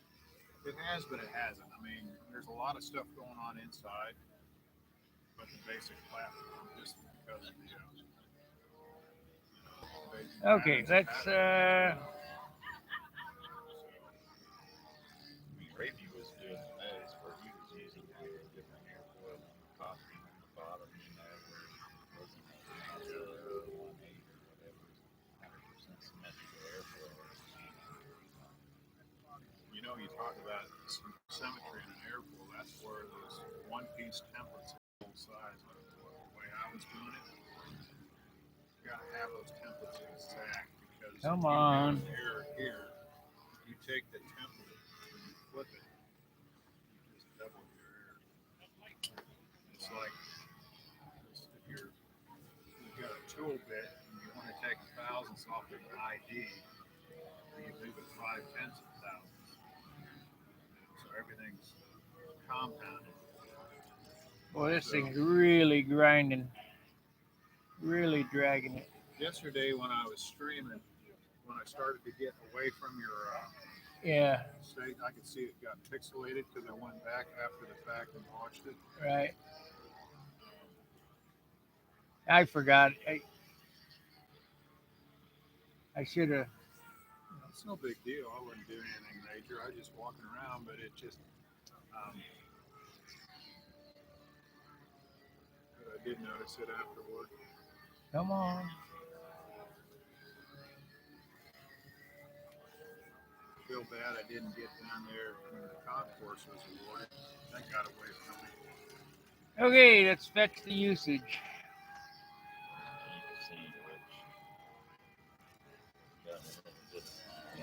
It has, but it hasn't. I mean, there's a lot of stuff going on inside, but the basic platform, just because of the basic Okay, patterns let's Gravy was doing those where he was using like a different airfoil on the top and on the bottom, you know, where it wasn't like 1.8 or whatever, 100% symmetrical airfoil. You know, you talk about some symmetry in an airfoil. That's where those one-piece templates are full size. Like the way I was doing it, you got to have those templates exact because Come if you on. have an error here, you take the template and you flip it, you just double your error. It's like if you've got a tool bit and you want to take a thousandths off of an ID, you move it 5/10 of a thousandths. So everything's compounded. boy, this thing's really grinding. Really dragging it. Yesterday when I was streaming, when I started to get away from your Yeah, state, I could see it got pixelated because I went back after the fact and watched it. right. I forgot. I should have. It's no big deal. I wasn't doing anything major. I was just walking around, but it just. But I did notice it afterward. Come on. I feel bad I didn't get down there when the concourse was awarded. That got away from me. Okay, let's fetch the usage.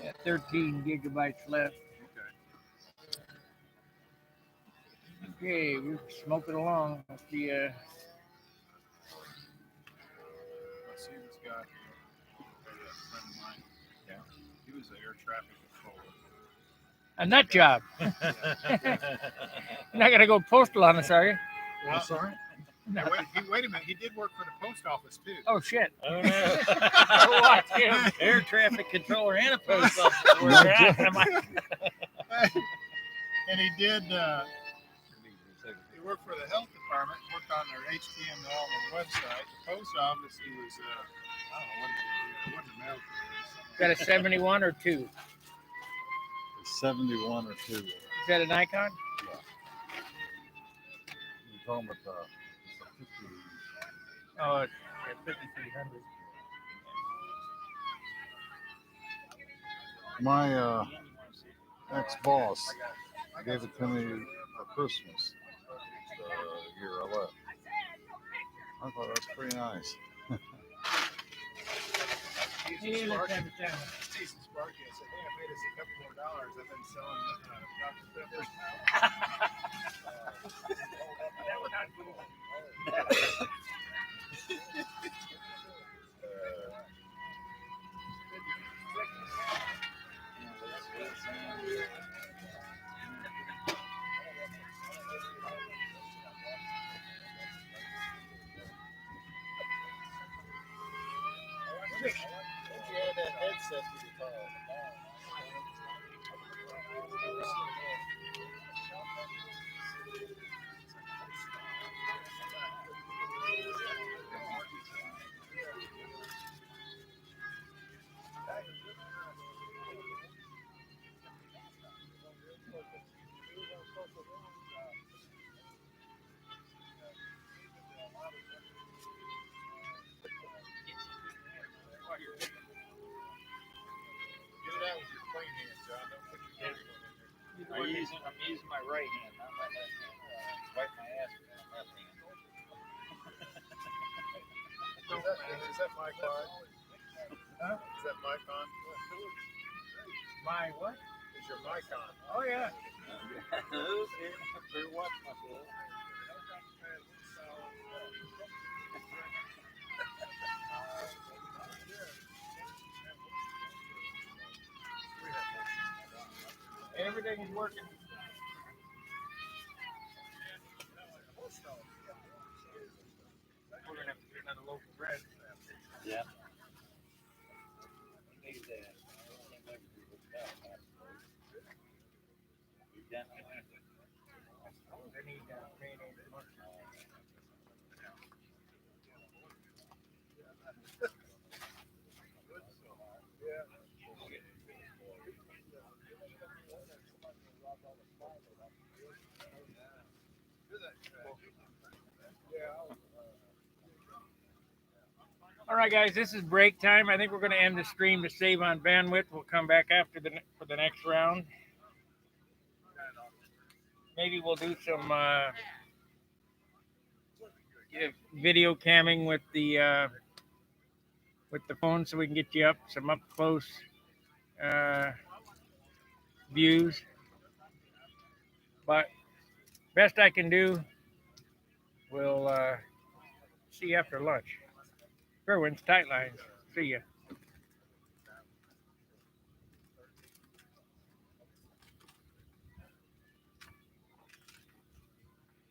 Yeah, 13 gigabytes left. Okay. Okay, we're smoking along with the. Let's see this guy. A friend of mine. Yeah. He was the air traffic controller. A nut job. You're not gonna go postal on us, are you? Well, sorry? No. Wait a minute. He did work for the post office too. Oh shit! Oh no! Watch him. Air traffic controller and a post officer. Where we're at, am I- And he did. He worked for the health department. Worked on their HTML on the website. The post office. He was. I don't know what he did. It wasn't mail. Got a 71 or 2? 71 or 2. Is that a Nikon? You're talking about the 50. Oh, it's 5300. My ex-boss gave it to me for Christmas the year I left. I thought that's pretty nice. Hey, let's have it down. Jason Sparky. I said, hey, I made us a couple more dollars. I've been selling Dr. Pepper. That was not cool. That headset to the car. using my right hand, not my left hand. Wipe my ass with my left hand. Is that my con? Huh? Is that my con? My what? Is your mic on? Oh yeah. For what? Everything's working. We're gonna have to get another loaf of bread. Yeah. They need mayonnaise and mustard. All right, guys, this is break time. I think we're going to end the stream to save on bandwidth. We'll come back after for the next round. Maybe we'll do some video camming with the phone so we can get you up some up close views. But best I can do, we'll see you after lunch. Kerwin's Tight Lines. See ya.